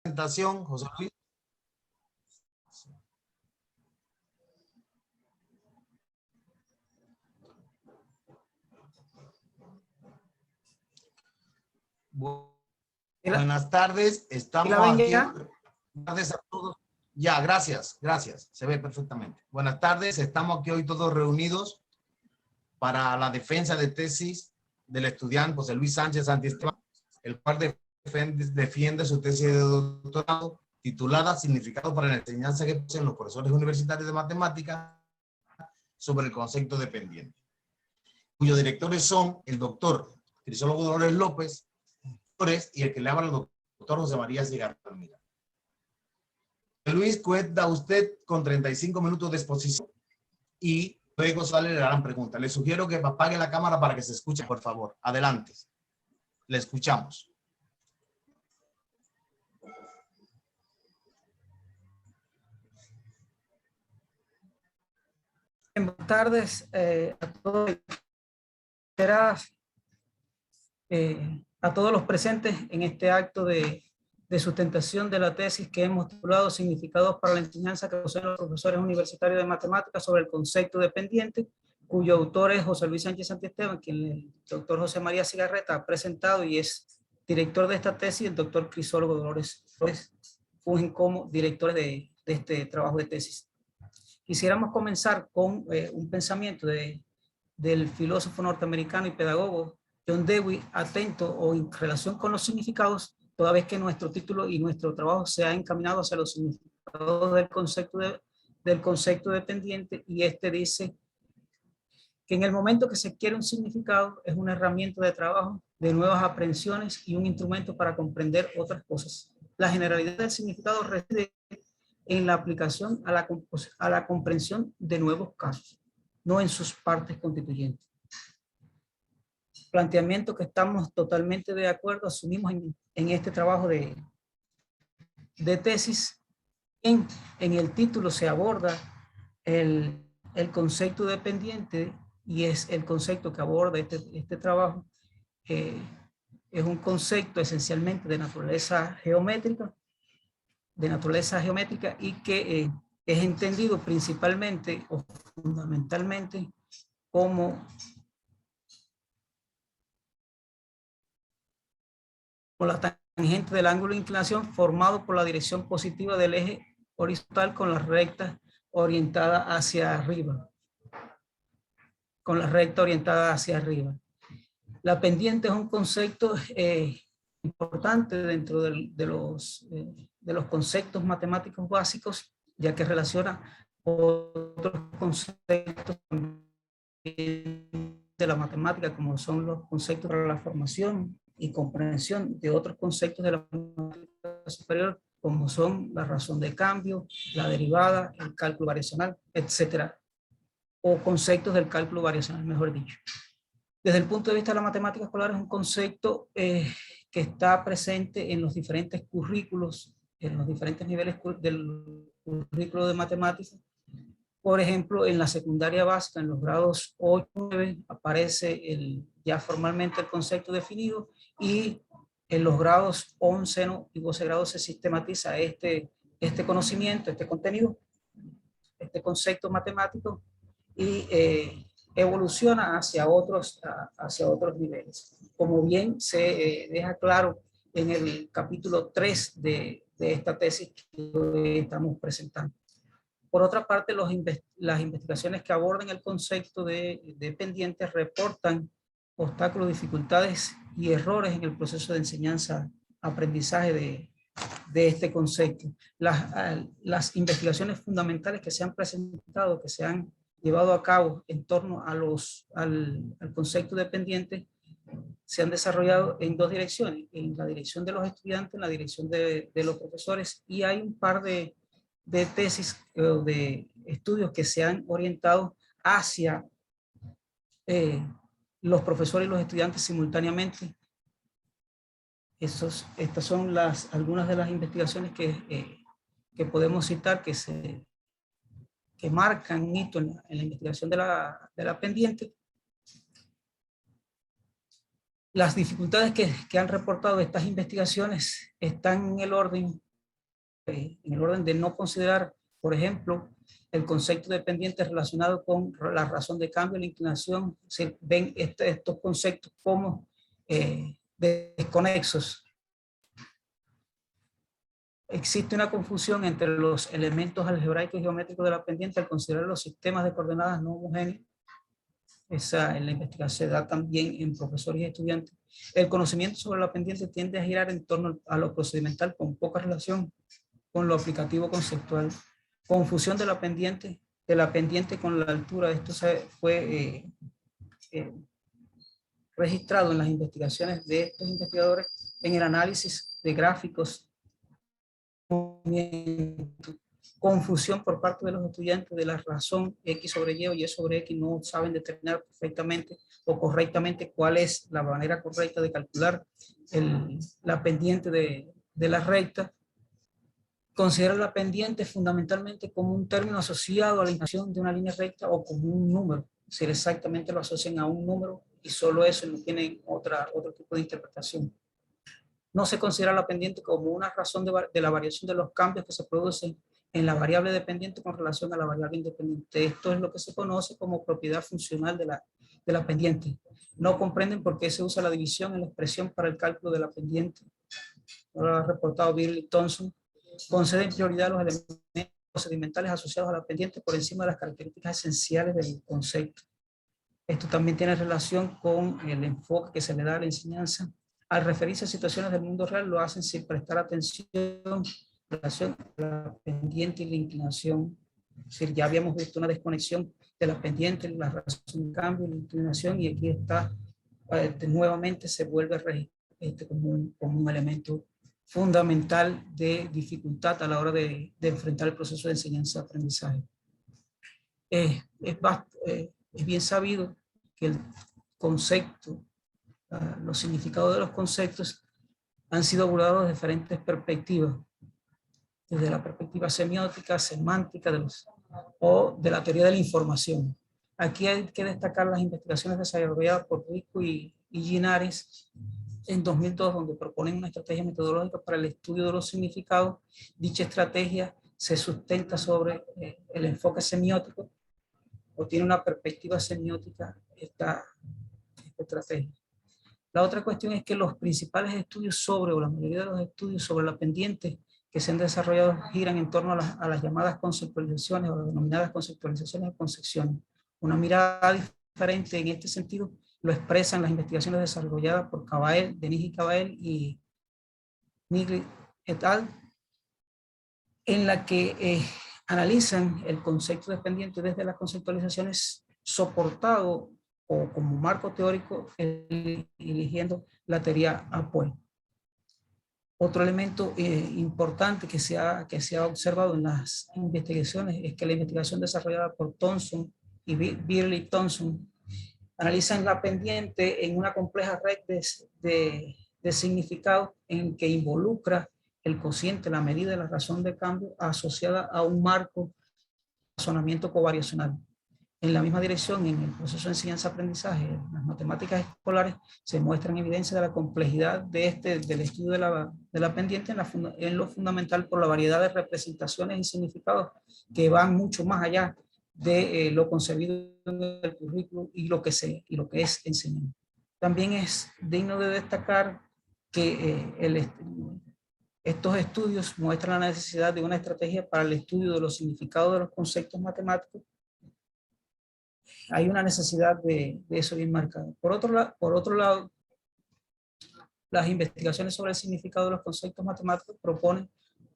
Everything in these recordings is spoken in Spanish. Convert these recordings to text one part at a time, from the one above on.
Presentación, José Luis. Buenas tardes, estamos aquí. Buenas tardes a todos. Ya, gracias, se ve perfectamente. Buenas tardes, estamos aquí hoy todos reunidos para la defensa de tesis del estudiante José Luis Sánchez Santiesteban, el cual defiende su tesis de doctorado titulada Significado para la enseñanza que poseen los profesores universitarios de matemáticas sobre el concepto dependiente, cuyos directores son el doctor Crisólogo Dolores López y el que le habla el doctor José María Cigarreta. Luis, cuenta usted con 35 minutos de exposición y luego le harán preguntas. Le sugiero que apague la cámara para que se escuche, por favor. Adelante. Le escuchamos. Buenas tardes a todos los presentes en este acto de sustentación de la tesis que hemos titulado Significados para la enseñanza que poseen los profesores universitarios de matemáticas sobre el concepto dependiente, cuyo autor es José Luis Sánchez Santiesteban, quien el doctor José María Cigarreta ha presentado y es director de esta tesis, y el doctor Crisólogo Dolores fungen como directores de este trabajo de tesis. Quisiéramos comenzar con un pensamiento del filósofo norteamericano y pedagogo John Dewey, atento o en relación con los significados, toda vez que nuestro título y nuestro trabajo se ha encaminado hacia los significados del concepto dependiente, y este dice que en el momento que se quiere un significado es una herramienta de trabajo, de nuevas aprehensiones y un instrumento para comprender otras cosas. La generalidad del significado reside en la aplicación a la comprensión de nuevos casos, no en sus partes constituyentes. Planteamiento que estamos totalmente de acuerdo, asumimos en este trabajo de tesis. En el título se aborda el concepto dependiente, y es el concepto que aborda este trabajo. Es un concepto esencialmente de naturaleza geométrica, y que es entendido principalmente o fundamentalmente como la tangente del ángulo de inclinación formado por la dirección positiva del eje horizontal con la recta orientada hacia arriba. La pendiente es un concepto importante dentro de los conceptos matemáticos básicos, ya que relaciona otros conceptos de la matemática, como son los conceptos para la formación y comprensión de otros conceptos de la matemática superior, como son la razón de cambio, la derivada, el cálculo variacional, etcétera, o conceptos del cálculo variacional, mejor dicho. Desde el punto de vista de la matemática escolar, es un concepto que está presente en los diferentes currículos, en los diferentes niveles del currículo de matemáticas. Por ejemplo, en la secundaria básica, en los grados 8 y 9, aparece ya formalmente el concepto definido, y en los grados 11 y 12 grados se sistematiza este conocimiento, este contenido, este concepto matemático, y evoluciona hacia otros niveles. Como bien se deja claro en el capítulo 3 de esta tesis que estamos presentando. Por otra parte, las investigaciones que abordan el concepto de dependientes reportan obstáculos, dificultades y errores en el proceso de enseñanza-aprendizaje de este concepto. Las investigaciones fundamentales que se han presentado, que se han llevado a cabo en torno al concepto dependiente, se han desarrollado en dos direcciones: en la dirección de los estudiantes, en la dirección de los profesores, y hay un par de tesis o de estudios que se han orientado hacia los profesores y los estudiantes simultáneamente. Estas son algunas de las investigaciones que podemos citar que marcan un hito en la investigación de la pendiente. Las dificultades que han reportado estas investigaciones están en el orden en el orden de no considerar, por ejemplo, el concepto dependiente relacionado con la razón de cambio, la inclinación, se ven estos conceptos como desconexos. Existe una confusión entre los elementos algebraicos y geométricos de la pendiente al considerar los sistemas de coordenadas no homogéneos. Esa en la investigación se da también en profesores y estudiantes. El conocimiento sobre la pendiente tiende a girar en torno a lo procedimental con poca relación con lo aplicativo conceptual. Confusión de la pendiente con la altura. Esto fue registrado en las investigaciones de estos investigadores en el análisis de gráficos. Confusión por parte de los estudiantes de la razón X sobre Y o Y sobre X, no saben determinar perfectamente o correctamente cuál es la manera correcta de calcular la pendiente de la recta. Considera la pendiente fundamentalmente como un término asociado a la inclinación de una línea recta o como un número. Si exactamente lo asocian a un número y solo eso, no tienen otro tipo de interpretación. No se considera la pendiente como una razón de la variación de los cambios que se producen en la variable dependiente con relación a la variable independiente. Esto es lo que se conoce como propiedad funcional de la pendiente. No comprenden por qué se usa la división en la expresión para el cálculo de la pendiente. Lo ha reportado Bill y Thompson. Conceden prioridad a los elementos procedimentales asociados a la pendiente por encima de las características esenciales del concepto. Esto también tiene relación con el enfoque que se le da a la enseñanza. Al referirse a situaciones del mundo real, lo hacen sin prestar atención en relación a la pendiente y la inclinación. Es decir, ya habíamos visto una desconexión de la pendiente, la razón de cambio, la inclinación, y aquí está, nuevamente se vuelve como un elemento fundamental de dificultad a la hora de enfrentar el proceso de enseñanza-aprendizaje. Es bien sabido que el concepto, los significados de los conceptos han sido abordados de diferentes perspectivas, desde la perspectiva semiótica, semántica o de la teoría de la información. Aquí hay que destacar las investigaciones desarrolladas por Rico y Ginares en 2002, donde proponen una estrategia metodológica para el estudio de los significados. Dicha estrategia se sustenta sobre el enfoque semiótico o tiene una perspectiva semiótica esta estrategia. La otra cuestión es que los principales estudios sobre, o la mayoría de los estudios sobre la pendiente que se han desarrollado giran en torno a las llamadas conceptualizaciones o denominadas conceptualizaciones o concepciones. Una mirada diferente en este sentido lo expresan las investigaciones desarrolladas por Denis y Cabael y Nigri et al., en la que analizan el concepto de pendiente desde las conceptualizaciones soportado o como marco teórico, eligiendo la teoría Apoel. Otro elemento importante que se ha observado en las investigaciones es que la investigación desarrollada por Thompson y Birley Thompson analizan la pendiente en una compleja red de significados en que involucra el cociente, la medida de la razón de cambio asociada a un marco de razonamiento covariacional. En la misma dirección, en el proceso de enseñanza-aprendizaje, las matemáticas escolares se muestran evidencia de la complejidad del estudio de la pendiente en lo fundamental por la variedad de representaciones y significados que van mucho más allá de lo concebido en el currículo y lo que es enseñado. También es digno de destacar que estos estudios muestran la necesidad de una estrategia para el estudio de los significados de los conceptos matemáticos. Hay una necesidad de eso bien marcada. Por otro lado, las investigaciones sobre el significado de los conceptos matemáticos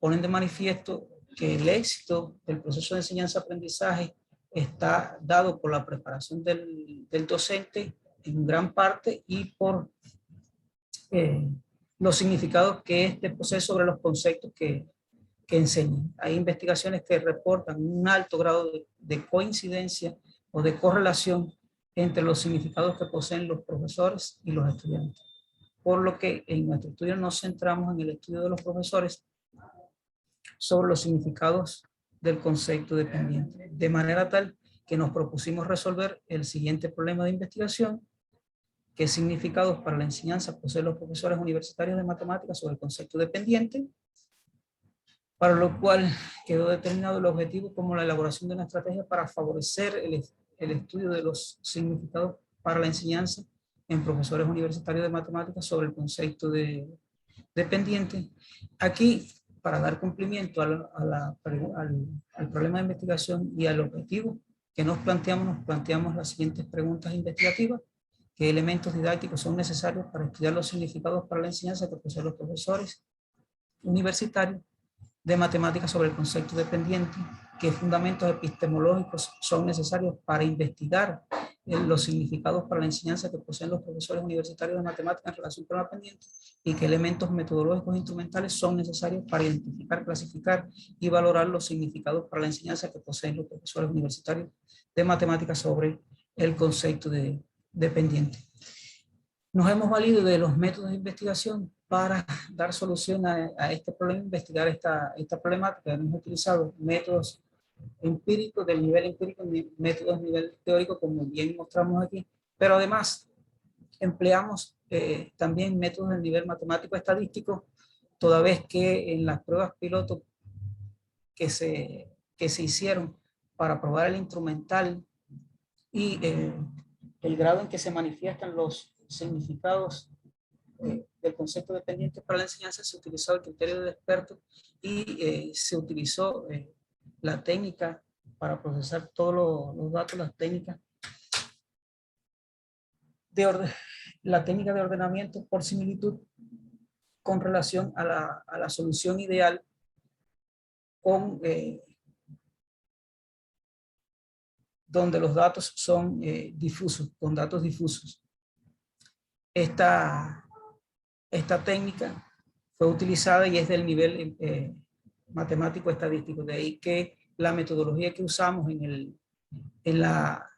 ponen de manifiesto que el éxito del proceso de enseñanza-aprendizaje está dado por la preparación del docente en gran parte y por los significados que este posee sobre los conceptos que enseñan. Hay investigaciones que reportan un alto grado de coincidencia o de correlación entre los significados que poseen los profesores y los estudiantes. Por lo que en nuestro estudio nos centramos en el estudio de los profesores sobre los significados del concepto de pendiente, de manera tal que nos propusimos resolver el siguiente problema de investigación: ¿qué significados para la enseñanza poseen los profesores universitarios de matemáticas sobre el concepto de pendiente? para lo cual quedó determinado el objetivo como la elaboración de una estrategia para favorecer el estudio de los significados para la enseñanza en profesores universitarios de matemáticas sobre el concepto de pendiente. Aquí, para dar cumplimiento al problema de investigación y al objetivo que nos planteamos las siguientes preguntas investigativas. ¿Qué elementos didácticos son necesarios para estudiar los significados para la enseñanza que poseen los profesores universitarios de matemáticas sobre el concepto de pendiente? ¿Qué fundamentos epistemológicos son necesarios para investigar los significados para la enseñanza que poseen los profesores universitarios de matemáticas en relación con la pendiente? ¿Y qué elementos metodológicos e instrumentales son necesarios para identificar, clasificar y valorar los significados para la enseñanza que poseen los profesores universitarios de matemáticas sobre el concepto de pendiente? Nos hemos valido de los métodos de investigación para dar solución a este problema, investigar esta problemática. Hemos utilizado métodos empíricos, del nivel empírico, métodos de nivel teórico, como bien mostramos aquí, pero además empleamos también métodos del nivel matemático estadístico, toda vez que en las pruebas piloto que se hicieron para probar el instrumental y el grado en que se manifiestan los significados del concepto de pendiente para la enseñanza, se utilizó el criterio del experto y se utilizó la técnica para procesar todos los datos, la técnica de ordenamiento por similitud con relación a la solución ideal con donde los datos son difusos, con datos difusos. Esta técnica fue utilizada y es del nivel matemático estadístico, de ahí que la metodología que usamos de la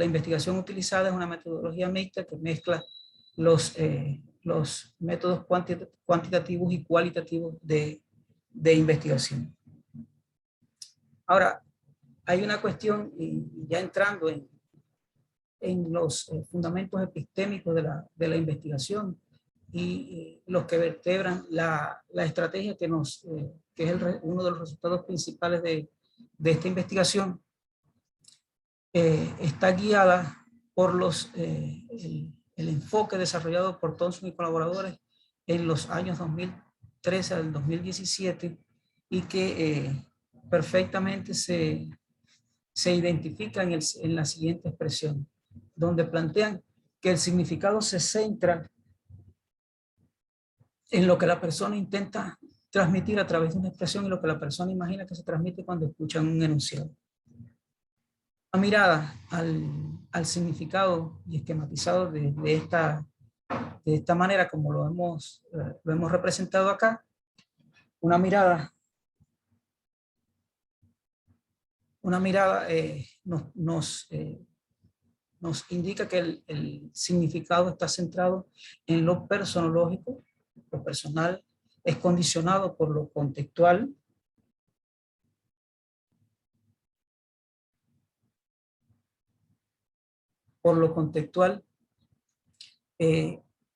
investigación utilizada es una metodología mixta que mezcla los métodos cuantitativos y cualitativos de investigación. Ahora, hay una cuestión, y ya entrando en los fundamentos epistémicos de la investigación y los que vertebran la estrategia que es uno de los resultados principales de esta investigación, está guiada por el enfoque desarrollado por Thompson y colaboradores en los años 2013 al 2017 y que perfectamente se identifica en la siguiente expresión, donde plantean que el significado se centra en lo que la persona intenta transmitir a través de una expresión y lo que la persona imagina que se transmite cuando escuchan un enunciado. Una mirada al significado y esquematizado de esta manera como lo hemos representado acá, una mirada nos indica que el significado está centrado en lo personológico. Lo personal es condicionado por lo contextual.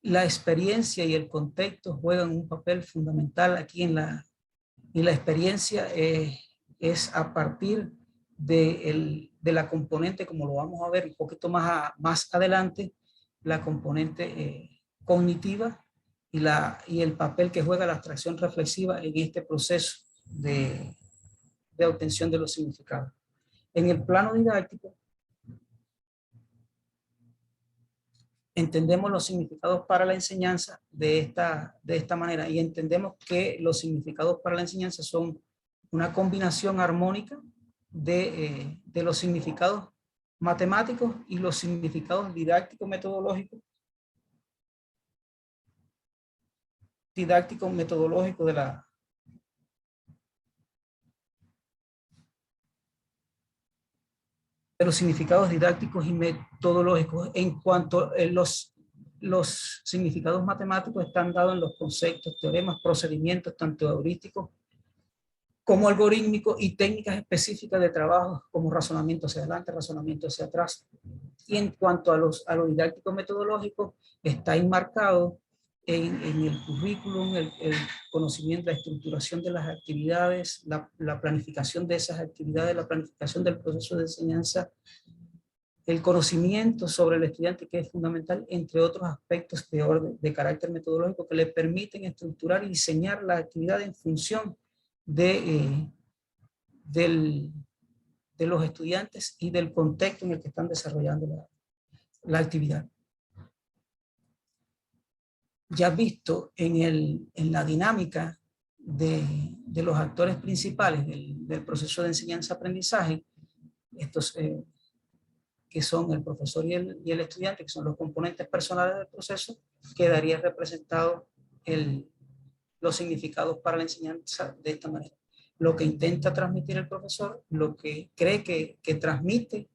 La experiencia y el contexto juegan un papel fundamental aquí y la experiencia es a partir de la componente, como lo vamos a ver un poquito más adelante, la componente cognitiva y el papel que juega la abstracción reflexiva en este proceso de obtención de los significados. En el plano didáctico, entendemos los significados para la enseñanza de esta manera y entendemos que los significados para la enseñanza son una combinación armónica de los significados matemáticos y los significados didáctico-metodológicos de los significados didácticos y metodológicos. En cuanto a los significados matemáticos están dados en los conceptos, teoremas, procedimientos, tanto heurísticos como algorítmicos y técnicas específicas de trabajo como razonamiento hacia adelante, razonamiento hacia atrás. Y en cuanto a lo didáctico metodológico, está enmarcado en el currículum, el conocimiento, la estructuración de las actividades, la planificación de esas actividades, la planificación del proceso de enseñanza, el conocimiento sobre el estudiante, que es fundamental, entre otros aspectos de carácter metodológico que le permiten estructurar y diseñar la actividad en función de los estudiantes y del contexto en el que están desarrollando la actividad. Ya visto en la dinámica de los actores principales del proceso de enseñanza-aprendizaje, estos que son el profesor y el estudiante, que son los componentes personales del proceso, quedaría representado los significados para la enseñanza de esta manera. Lo que intenta transmitir el profesor, lo que cree que transmite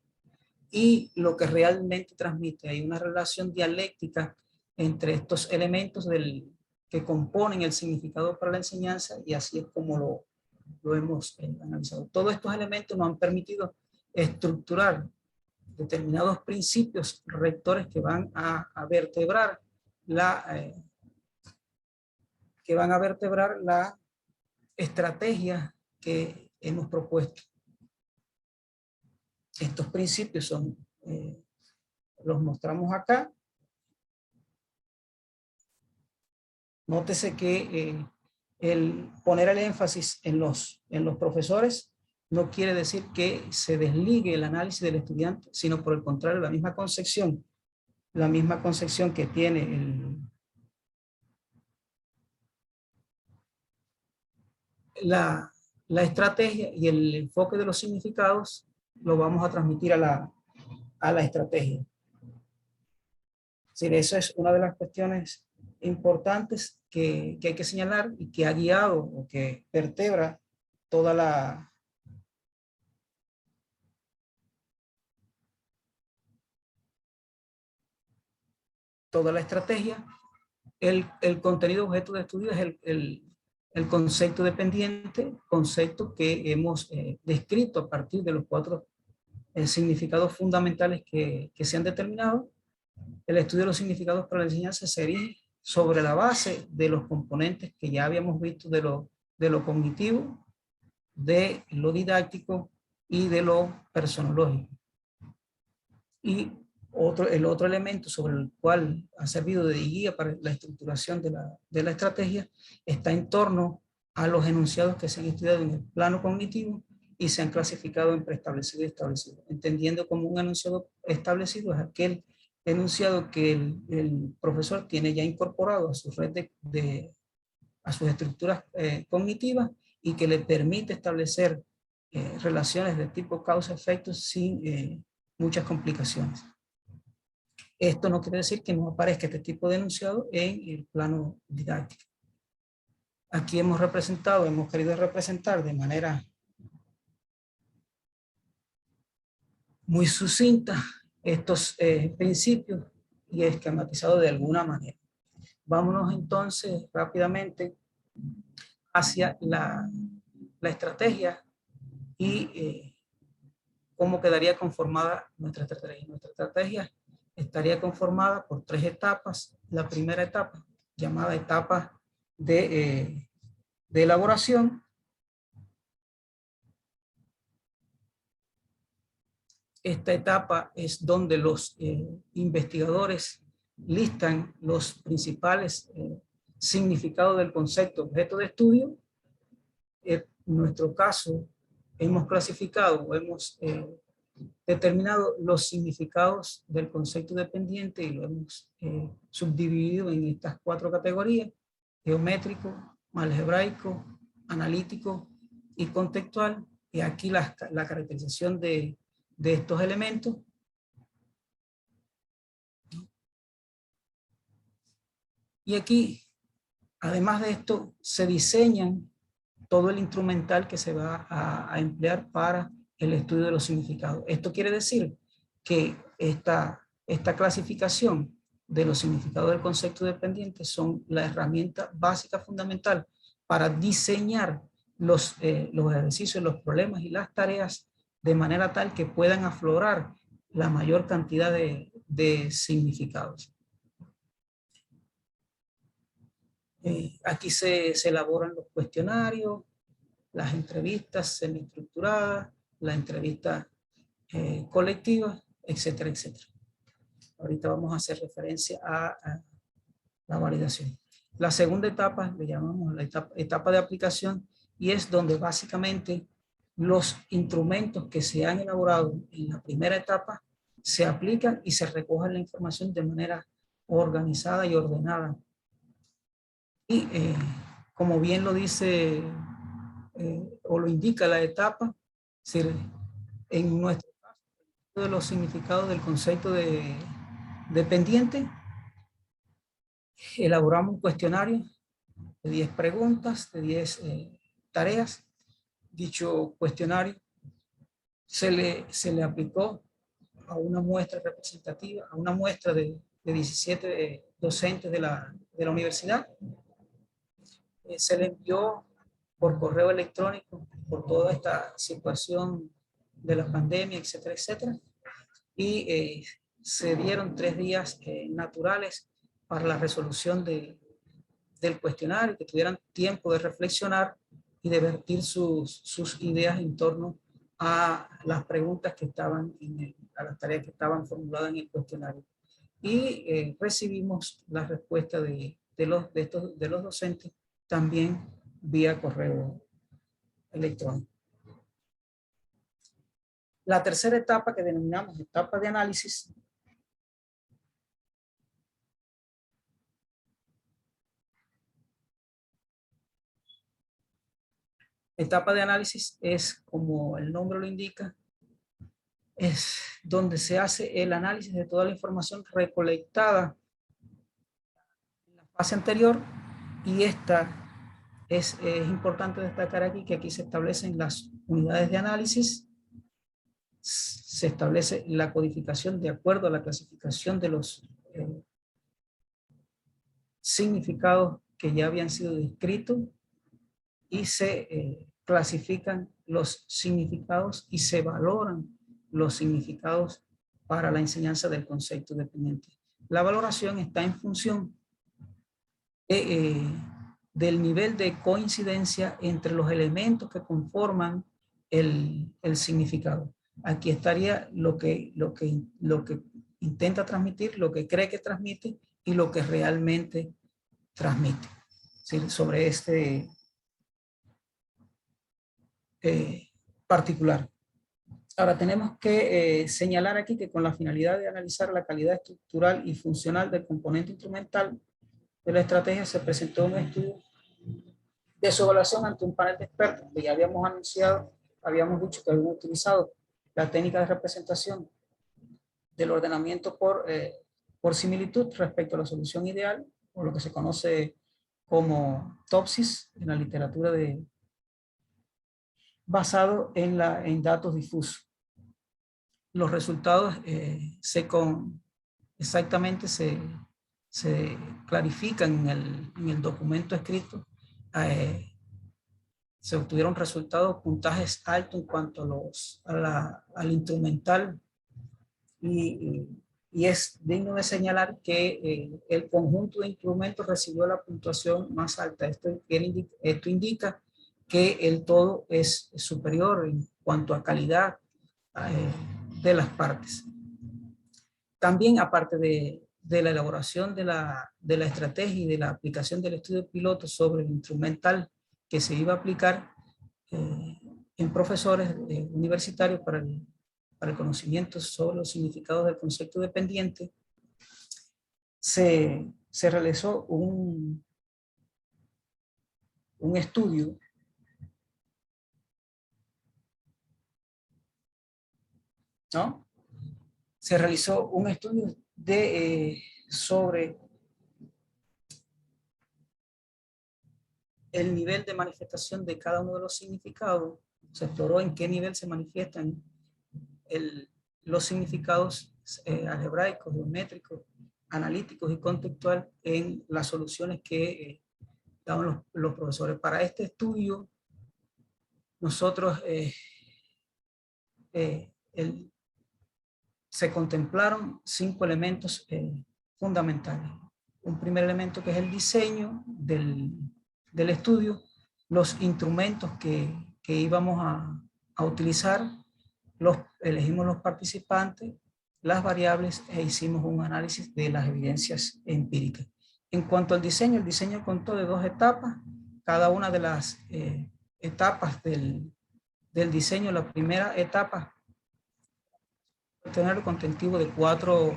y lo que realmente transmite. Hay una relación dialéctica entre estos elementos que componen el significado para la enseñanza, y así es como lo hemos analizado. Todos estos elementos nos han permitido estructurar determinados principios rectores que van a vertebrar la estrategia que hemos propuesto. Estos principios son, los mostramos acá. Nótese que el poner el énfasis en los profesores no quiere decir que se desligue el análisis del estudiante, sino por el contrario, la misma concepción que tiene la estrategia y el enfoque de los significados, lo vamos a transmitir a la estrategia. Es decir, eso es una de las cuestiones importantes que hay que señalar y que ha guiado o que vertebra toda la estrategia. El contenido objeto de estudio es el concepto dependiente, concepto que hemos descrito a partir de los 4 significados fundamentales que se han determinado. El estudio de los significados para la enseñanza se erige sobre la base de los componentes que ya habíamos visto de lo cognitivo, de lo didáctico y de lo personológico. Y el otro elemento sobre el cual ha servido de guía para la estructuración de la estrategia está en torno a los enunciados que se han estudiado en el plano cognitivo y se han clasificado en preestablecido y establecido, entendiendo como un enunciado establecido es aquel enunciado que el profesor tiene ya incorporado a su red a sus estructuras cognitivas, y que le permite establecer relaciones de tipo causa-efecto sin muchas complicaciones. Esto no quiere decir que no aparezca este tipo de enunciado en el plano didáctico. Aquí hemos querido representar de manera muy sucinta estos principios y esquematizado de alguna manera. Vámonos entonces rápidamente hacia la estrategia y cómo quedaría conformada nuestra estrategia. Nuestra estrategia estaría conformada por 3 etapas. La primera etapa, llamada etapa de elaboración. Esta etapa es donde los investigadores listan los principales significados del concepto objeto de estudio. En nuestro caso, hemos clasificado o hemos determinado los significados del concepto dependiente y lo hemos subdividido en estas 4 categorías: geométrico, algebraico, analítico y contextual. Y aquí la caracterización de estos elementos. Y aquí, además de esto, se diseñan todo el instrumental que se va a emplear para el estudio de los significados. Esto quiere decir que esta clasificación de los significados del concepto dependiente son la herramienta básica fundamental para diseñar los ejercicios, los problemas y las tareas de manera tal que puedan aflorar la mayor cantidad de significados. Aquí se elaboran los cuestionarios, las entrevistas semiestructuradas, las entrevistas colectivas, etcétera, etcétera. Ahorita vamos a hacer referencia a la validación. La segunda etapa le llamamos la etapa de aplicación, y es donde básicamente los instrumentos que se han elaborado en la primera etapa se aplican y se recoge la información de manera organizada y ordenada. Y como bien lo dice o lo indica la etapa, es decir, en nuestro caso, de los significados del concepto de dependiente, elaboramos un cuestionario de 10 preguntas, de 10 tareas. Dicho cuestionario se le aplicó a una muestra representativa, a una muestra de 17 docentes de la universidad. Se le envió por correo electrónico por toda esta situación de la pandemia, etcétera, etcétera. Y se dieron 3 días naturales para la resolución del cuestionario, que tuvieran tiempo de reflexionar y de vertir sus ideas en torno a las preguntas que estaban, a las tareas que estaban formuladas en el cuestionario. Y recibimos la respuesta de los docentes también vía correo electrónico. La tercera etapa, que denominamos etapa de análisis, es, como el nombre lo indica, es donde se hace el análisis de toda la información recolectada en la fase anterior, y esta es importante destacar aquí que se establecen las unidades de análisis, se establece la codificación de acuerdo a la clasificación de los significados que ya habían sido descritos, y se clasifican los significados y se valoran los significados para la enseñanza del concepto dependiente. La valoración está en función del nivel de coincidencia entre los elementos que conforman el significado. Aquí estaría lo que intenta transmitir, lo que cree que transmite y lo que realmente transmite. ¿Sí? Sobre este particular. Ahora tenemos que señalar aquí que con la finalidad de analizar la calidad estructural y funcional del componente instrumental de la estrategia, se presentó un estudio de su evaluación ante un panel de expertos, que ya habíamos anunciado, habíamos dicho que habíamos utilizado la técnica de representación del ordenamiento por similitud respecto a la solución ideal, o lo que se conoce como TOPSIS en la literatura basado en datos difusos. Los resultados exactamente se clarifican en el documento escrito. Se obtuvieron resultados, puntajes altos en cuanto al instrumental, y es digno de señalar que el conjunto de instrumentos recibió la puntuación más alta. Esto indica que el todo es superior en cuanto a calidad de las partes. También, aparte de la elaboración de la estrategia y de la aplicación del estudio piloto sobre el instrumental que se iba a aplicar en profesores universitarios para el conocimiento sobre los significados del concepto dependiente, se realizó un estudio ¿no? Se realizó un estudio sobre el nivel de manifestación de cada uno de los significados. Se exploró en qué nivel se manifiestan los significados algebraicos, geométricos, analíticos y contextual en las soluciones que daban los profesores. Para este estudio, nosotros se contemplaron 5 elementos fundamentales. un primer elemento que es el diseño del estudio, los instrumentos que íbamos a utilizar, elegimos los participantes, las variables e hicimos un análisis de las evidencias empíricas. En cuanto al diseño, el diseño contó de 2 etapas. Cada una de las etapas del diseño, la primera etapa, tener contentivo de 4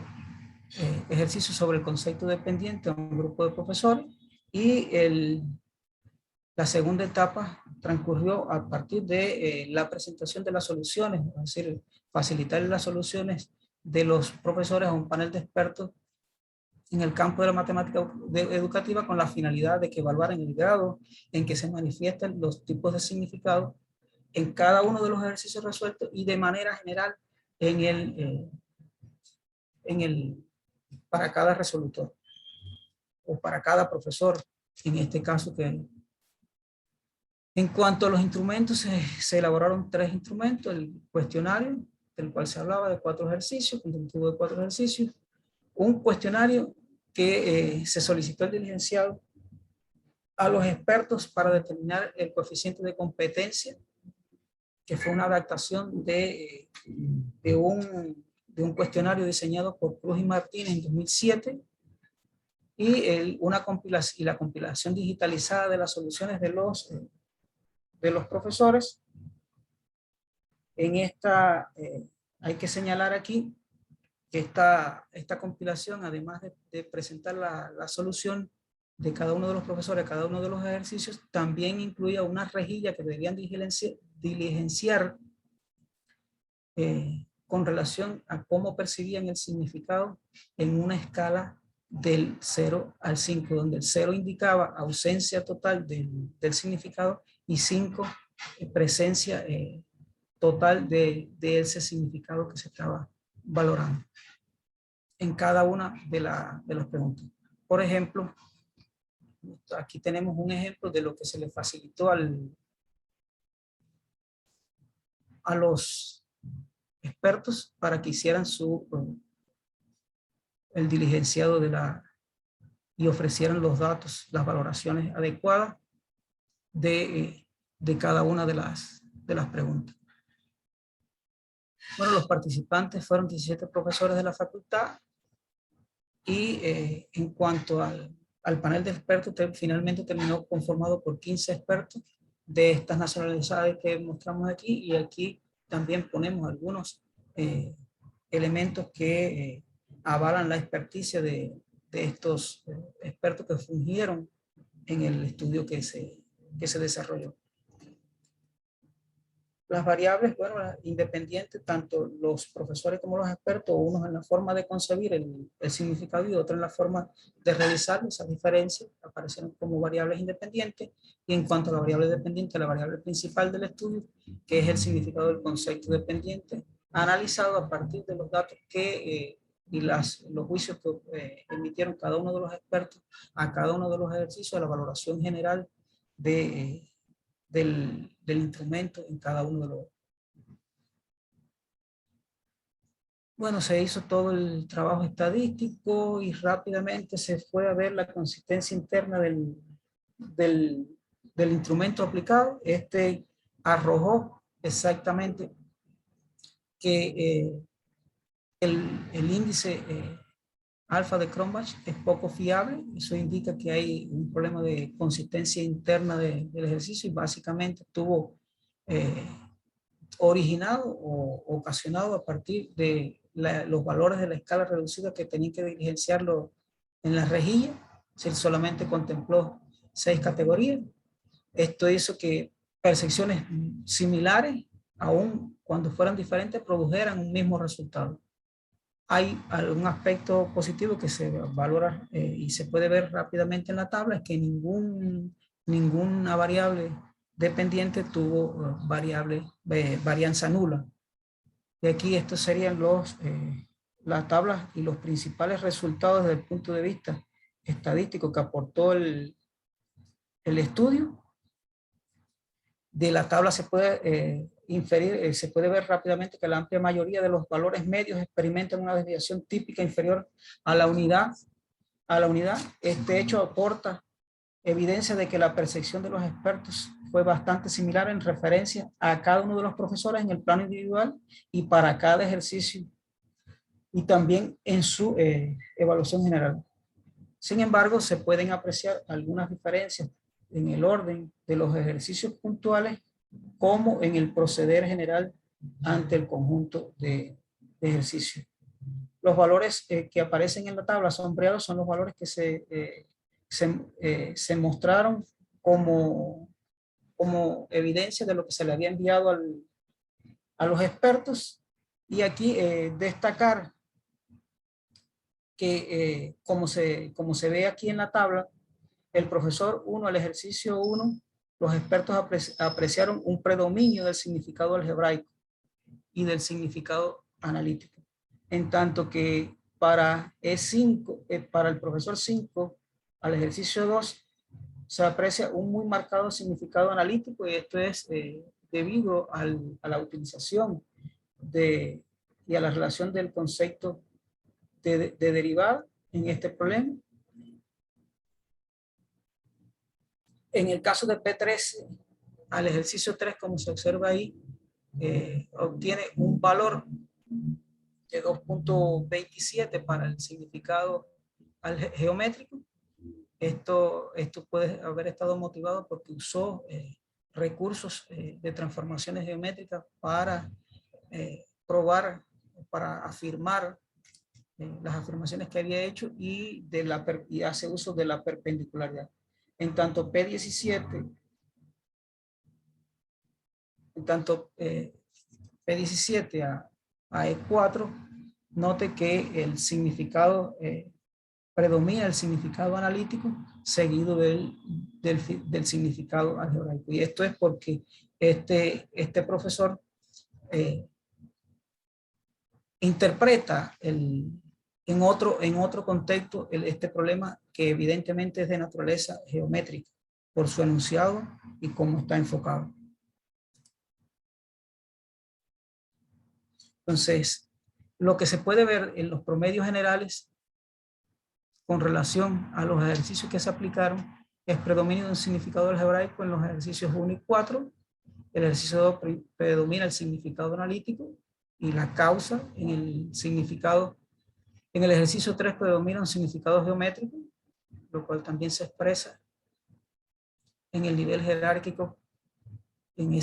ejercicios sobre el concepto dependiente a un grupo de profesores, y la segunda etapa transcurrió a partir de la presentación de las soluciones, es decir, facilitar las soluciones de los profesores a un panel de expertos en el campo de la matemática educativa, con la finalidad de que evaluaran el grado en que se manifiestan los tipos de significado en cada uno de los ejercicios resueltos y de manera general para cada resolutor o para cada profesor, en este caso. En cuanto a los instrumentos, se elaboraron 3 instrumentos: el cuestionario, del cual se hablaba, de 4 ejercicios, contentivo de 4 ejercicios, un cuestionario que se solicitó al diligenciado a los expertos para determinar el coeficiente de competencia, que fue una adaptación de un cuestionario diseñado por Cruz y Martínez en 2007, y la compilación digitalizada de las soluciones de los profesores. En esta hay que señalar aquí que esta compilación, además de presentar la solución de cada uno de los profesores, cada uno de los ejercicios, también incluía una rejilla que debían diligenciar con relación a cómo percibían el significado en una escala del 0 al 5, donde el 0 indicaba ausencia total del significado y 5 presencia total de ese significado que se estaba valorando en cada una de las preguntas. Por ejemplo, aquí tenemos un ejemplo de lo que se le facilitó a los expertos para que hicieran el diligenciado y ofrecieran los datos, las valoraciones adecuadas de cada una de las preguntas. Bueno, los participantes fueron 17 profesores de la facultad, y en cuanto al panel de expertos, finalmente terminó conformado por 15 expertos de estas nacionalidades que mostramos aquí, y aquí también ponemos algunos elementos que avalan la experticia de estos expertos que fungieron en el estudio que se desarrolló. Las variables, bueno, independientes, tanto los profesores como los expertos, unos en la forma de concebir el significado y otros en la forma de realizar esas diferencias, aparecieron como variables independientes. Y en cuanto a la variable dependiente, la variable principal del estudio, que es el significado del concepto dependiente, analizado a partir de los datos y los juicios que emitieron cada uno de los expertos a cada uno de los ejercicios, la valoración general del instrumento en cada uno de los. Bueno, se hizo todo el trabajo estadístico y rápidamente se fue a ver la consistencia interna del instrumento aplicado. Este arrojó exactamente que el índice alfa de Cronbach es poco fiable. Eso indica que hay un problema de consistencia interna del ejercicio, y básicamente estuvo originado o ocasionado a partir de los valores de la escala reducida que tenían que diligenciarlo en la rejilla. Se solamente contempló 6 categorías. Esto hizo que percepciones similares, aun cuando fueran diferentes, produjeran un mismo resultado. Hay algún aspecto positivo que se valora y se puede ver rápidamente en la tabla, es que ninguna variable dependiente tuvo varianza nula. Y aquí estos serían las tablas y los principales resultados desde el punto de vista estadístico que aportó el estudio. De la tabla se puede inferir, se puede ver rápidamente que la amplia mayoría de los valores medios experimentan una desviación típica inferior a la unidad a la unidad. Este hecho aporta evidencia de que la percepción de los expertos fue bastante similar en referencia a cada uno de los profesores en el plano individual y para cada ejercicio, y también en su evaluación general. Sin embargo, se pueden apreciar algunas diferencias en el orden de los ejercicios puntuales como en el proceder general ante el conjunto de ejercicios. Los valores que aparecen en la tabla sombreados son los valores que se mostraron como evidencia de lo que se le había enviado a los expertos. Y aquí destacar que como se ve aquí en la tabla, el profesor 1, el ejercicio 1, los expertos apreciaron un predominio del significado algebraico y del significado analítico. En tanto que para E5, para el profesor 5, al ejercicio 2, se aprecia un muy marcado significado analítico, y esto es debido a la utilización y a la relación del concepto de derivada en este problema. En el caso de P13, al ejercicio 3, como se observa ahí, obtiene un valor de 2.27 para el significado geométrico. Esto puede haber estado motivado porque usó recursos de transformaciones geométricas para probar, para afirmar las afirmaciones que había hecho, y hace uso de la perpendicularidad. En tanto P17, P17 a E4, note que el significado predomina el significado analítico seguido del significado algebraico. Y esto es porque este profesor interpreta en otro contexto este problema, que evidentemente es de naturaleza geométrica por su enunciado y cómo está enfocado. Entonces, lo que se puede ver en los promedios generales con relación a los ejercicios que se aplicaron es predominio de un significado algebraico en los ejercicios 1 y 4. El ejercicio 2 predomina el significado analítico y la causa en el significado. En el ejercicio 3 predomina un significado geométrico, lo cual también se expresa en el nivel jerárquico, en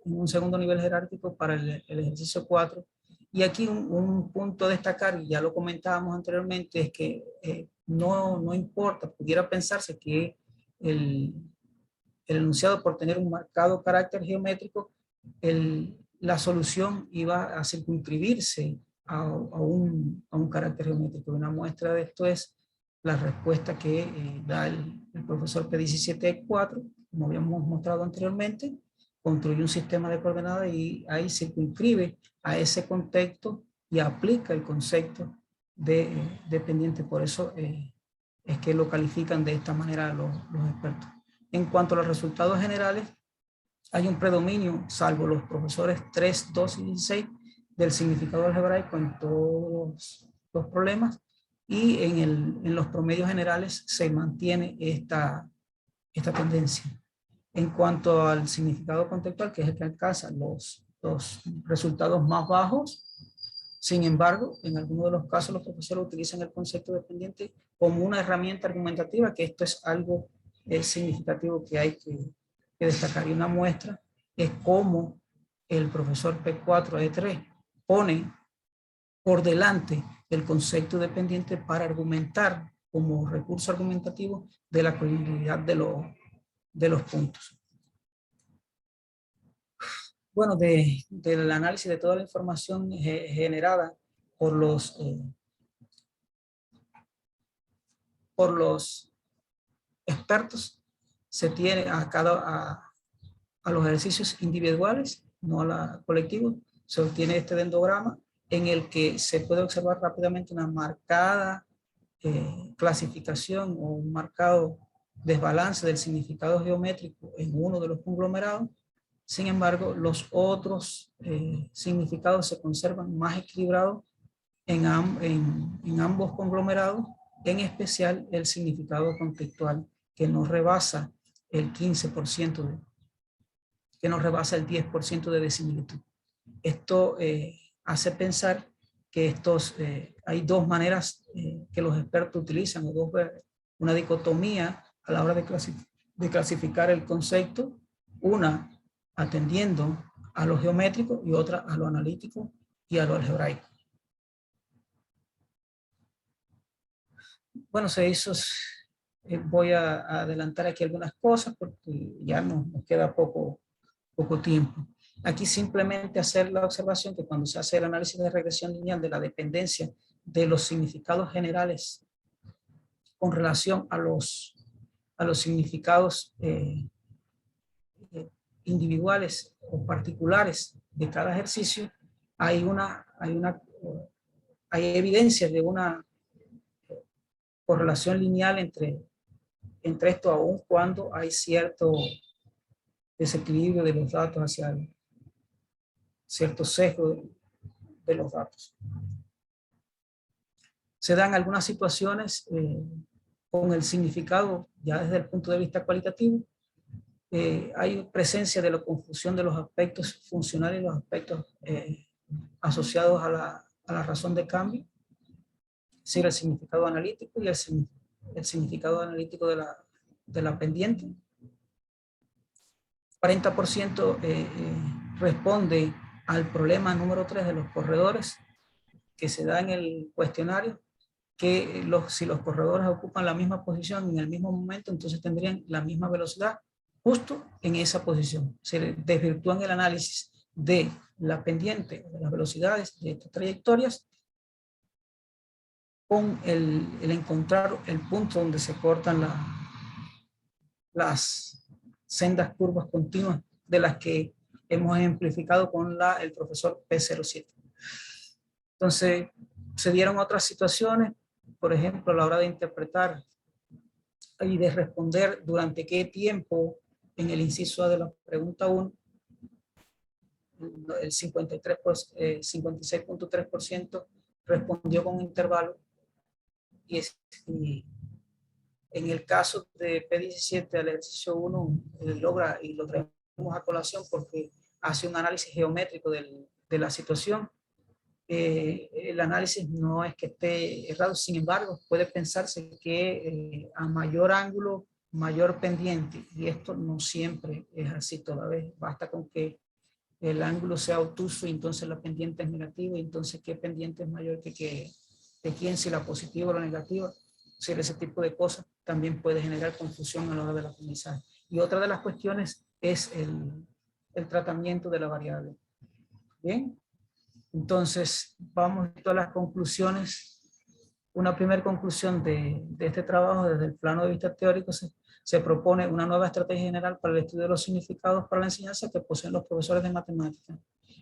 un segundo nivel jerárquico para el ejercicio 4. Y aquí un punto a destacar, y ya lo comentábamos anteriormente, es que no importa, pudiera pensarse que el enunciado, por tener un marcado carácter geométrico, la solución iba a circunscribirse a un carácter geométrico. Una muestra de esto es la respuesta que da el profesor P17-4, como habíamos mostrado anteriormente. Construye un sistema de coordenadas y ahí circunscribe a ese contexto y aplica el concepto de dependiente. Por eso es que lo califican de esta manera los expertos. En cuanto a los resultados generales, hay un predominio, salvo los profesores 3, 2 y 16, del significado algebraico en todos los problemas, y en los promedios generales se mantiene esta tendencia. En cuanto al significado contextual, que es el que alcanza los resultados más bajos, sin embargo, en algunos de los casos los profesores utilizan el concepto dependiente como una herramienta argumentativa, que esto es algo significativo que hay que destacar. Y una muestra es cómo el profesor P4-E3 pone por delante el concepto dependiente para argumentar como recurso argumentativo de la colinealidad de los puntos. Bueno, del análisis de toda la información generada por los expertos, se tiene a los ejercicios individuales, no a la colectivos, se obtiene este dendrograma en el que se puede observar rápidamente una marcada clasificación o un marcado desbalance del significado geométrico en uno de los conglomerados. Sin embargo, los otros significados se conservan más equilibrados en ambos conglomerados, en especial el significado contextual que no rebasa el 15%, que no rebasa el 10% de desimilitud. Esto hace pensar que hay dos maneras que los expertos utilizan, una dicotomía a la hora de clasificar el concepto, una atendiendo a lo geométrico y otra a lo analítico y a lo algebraico. Bueno, voy a adelantar aquí algunas cosas porque ya nos queda poco tiempo. Aquí simplemente hacer la observación que cuando se hace el análisis de regresión lineal de la dependencia de los significados generales con relación a los significados individuales o particulares de cada ejercicio, hay evidencia de una correlación lineal entre esto, aun cuando hay cierto desequilibrio de los datos hacia cierto sesgo de los datos. Se dan algunas situaciones con el significado ya desde el punto de vista cualitativo. Hay presencia de la confusión de los aspectos funcionales y los aspectos asociados a la razón de cambio, es decir, el significado analítico y el significado analítico de la pendiente. 40% responde al problema número 3 de los corredores que se da en el cuestionario, que si los corredores ocupan la misma posición en el mismo momento, entonces tendrían la misma velocidad justo en esa posición. Se desvirtúan el análisis de la pendiente, de las velocidades de estas trayectorias, con el encontrar el punto donde se cortan las sendas curvas continuas de las que hemos ejemplificado con el profesor P07. Entonces, se dieron otras situaciones, por ejemplo, a la hora de interpretar y de responder durante qué tiempo en el inciso A de la pregunta 1, el 56.3% respondió con un intervalo y en el caso de P17 al ejercicio 1 logra, y lo traemos a colación porque hace un análisis geométrico de la situación. El análisis no es que esté errado, sin embargo, puede pensarse que a mayor ángulo, mayor pendiente, y esto no siempre es así toda vez. Basta con que el ángulo sea obtuso y entonces la pendiente es negativa, y entonces qué pendiente es mayor que quién, si la positiva o la negativa. Si ese tipo de cosas también puede generar confusión a la hora del aprendizaje. Y otra de las cuestiones es el tratamiento de la variable. Bien. Entonces, vamos a las conclusiones. Una primera conclusión de este trabajo desde el plano de vista teórico: se propone una nueva estrategia general para el estudio de los significados para la enseñanza que poseen los profesores de matemáticas.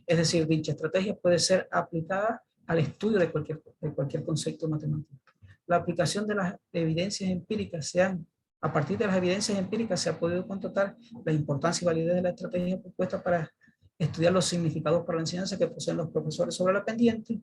Es decir, dicha estrategia puede ser aplicada al estudio de cualquier concepto matemático. La aplicación de las evidencias empíricas a partir de las evidencias empíricas se ha podido constatar la importancia y validez de la estrategia propuesta para estudiar los significados para la enseñanza que poseen los profesores sobre la pendiente.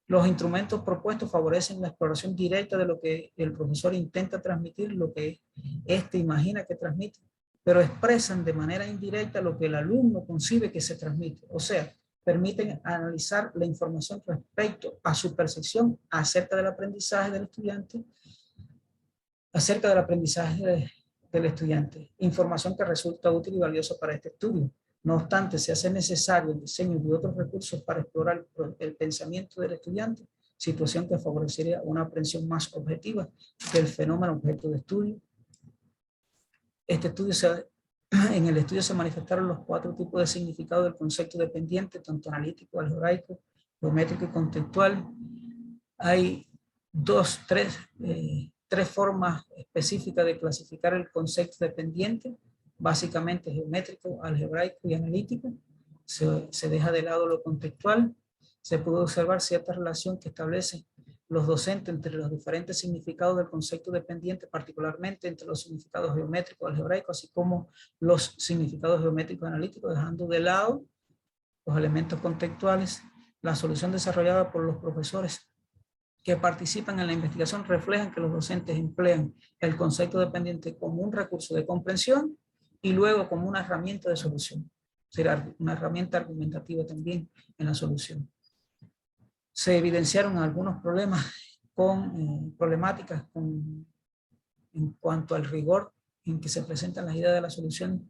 Los instrumentos propuestos favorecen la exploración directa de lo que el profesor intenta transmitir, lo que éste imagina que transmite, pero expresan de manera indirecta lo que el alumno concibe que se transmite. O sea, permiten analizar la información respecto a su percepción acerca del aprendizaje del estudiante, información que resulta útil y valiosa para este estudio. No obstante, se hace necesario el diseño de otros recursos para explorar el pensamiento del estudiante, situación que favorecería una aprehensión más objetiva del fenómeno objeto de estudio. En el estudio se manifestaron los 4 tipos de significado del concepto de pendiente, tanto analítico, algebraico, geométrico y contextual. Hay tres formas específicas de clasificar el concepto de pendiente, básicamente geométrico, algebraico y analítico. Se deja de lado lo contextual. Se puede observar cierta relación que establecen los docentes entre los diferentes significados del concepto de pendiente, particularmente entre los significados geométricos, algebraicos, así como los significados geométricos analíticos, dejando de lado los elementos contextuales. La solución desarrollada por los profesores que participan en la investigación reflejan que los docentes emplean el concepto dependiente como un recurso de comprensión y luego como una herramienta de solución. Será una herramienta argumentativa también en la solución. Se evidenciaron algunos problemas problemáticas en cuanto al rigor en que se presentan las ideas de la solución.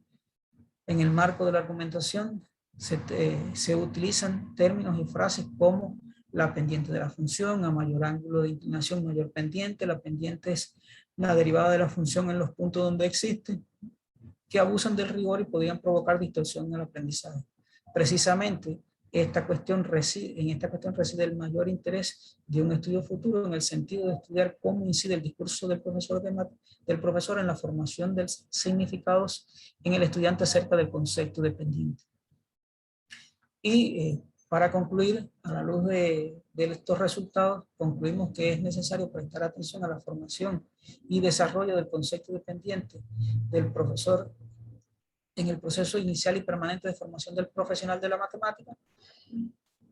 En el marco de la argumentación se utilizan términos y frases como la pendiente de la función, a mayor ángulo de inclinación, mayor pendiente, la pendiente es la derivada de la función en los puntos donde existe, que abusan del rigor y podrían provocar distorsión en el aprendizaje. Precisamente, en esta cuestión reside el mayor interés de un estudio futuro en el sentido de estudiar cómo incide el discurso del profesor en la formación de significados en el estudiante acerca del concepto dependiente. Y para concluir, a la luz de estos resultados, concluimos que es necesario prestar atención a la formación y desarrollo del concepto dependiente del profesor en el proceso inicial y permanente de formación del profesional de la matemática,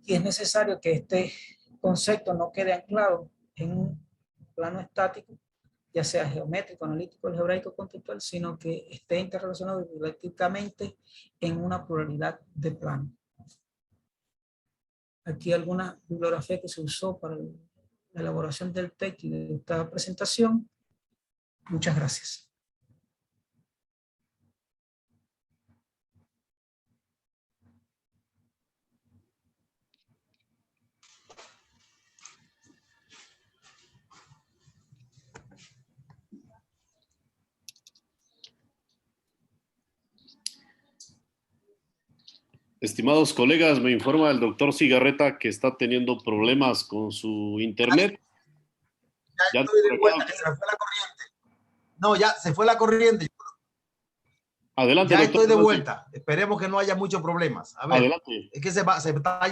y es necesario que este concepto no quede anclado en un plano estático, ya sea geométrico, analítico, algebraico, conceptual, sino que esté interrelacionado dialécticamente en una pluralidad de planos. Aquí alguna bibliografía que se usó para la elaboración del texto y de esta presentación. Muchas gracias. Estimados colegas, me informa el doctor Cigarreta que está teniendo problemas con su internet. Ya estoy de vuelta, que se me fue la corriente. No, ya se fue la corriente. Adelante, ya doctor. estoy de vuelta. Esperemos que no haya muchos problemas. A ver, adelante. Es que se está...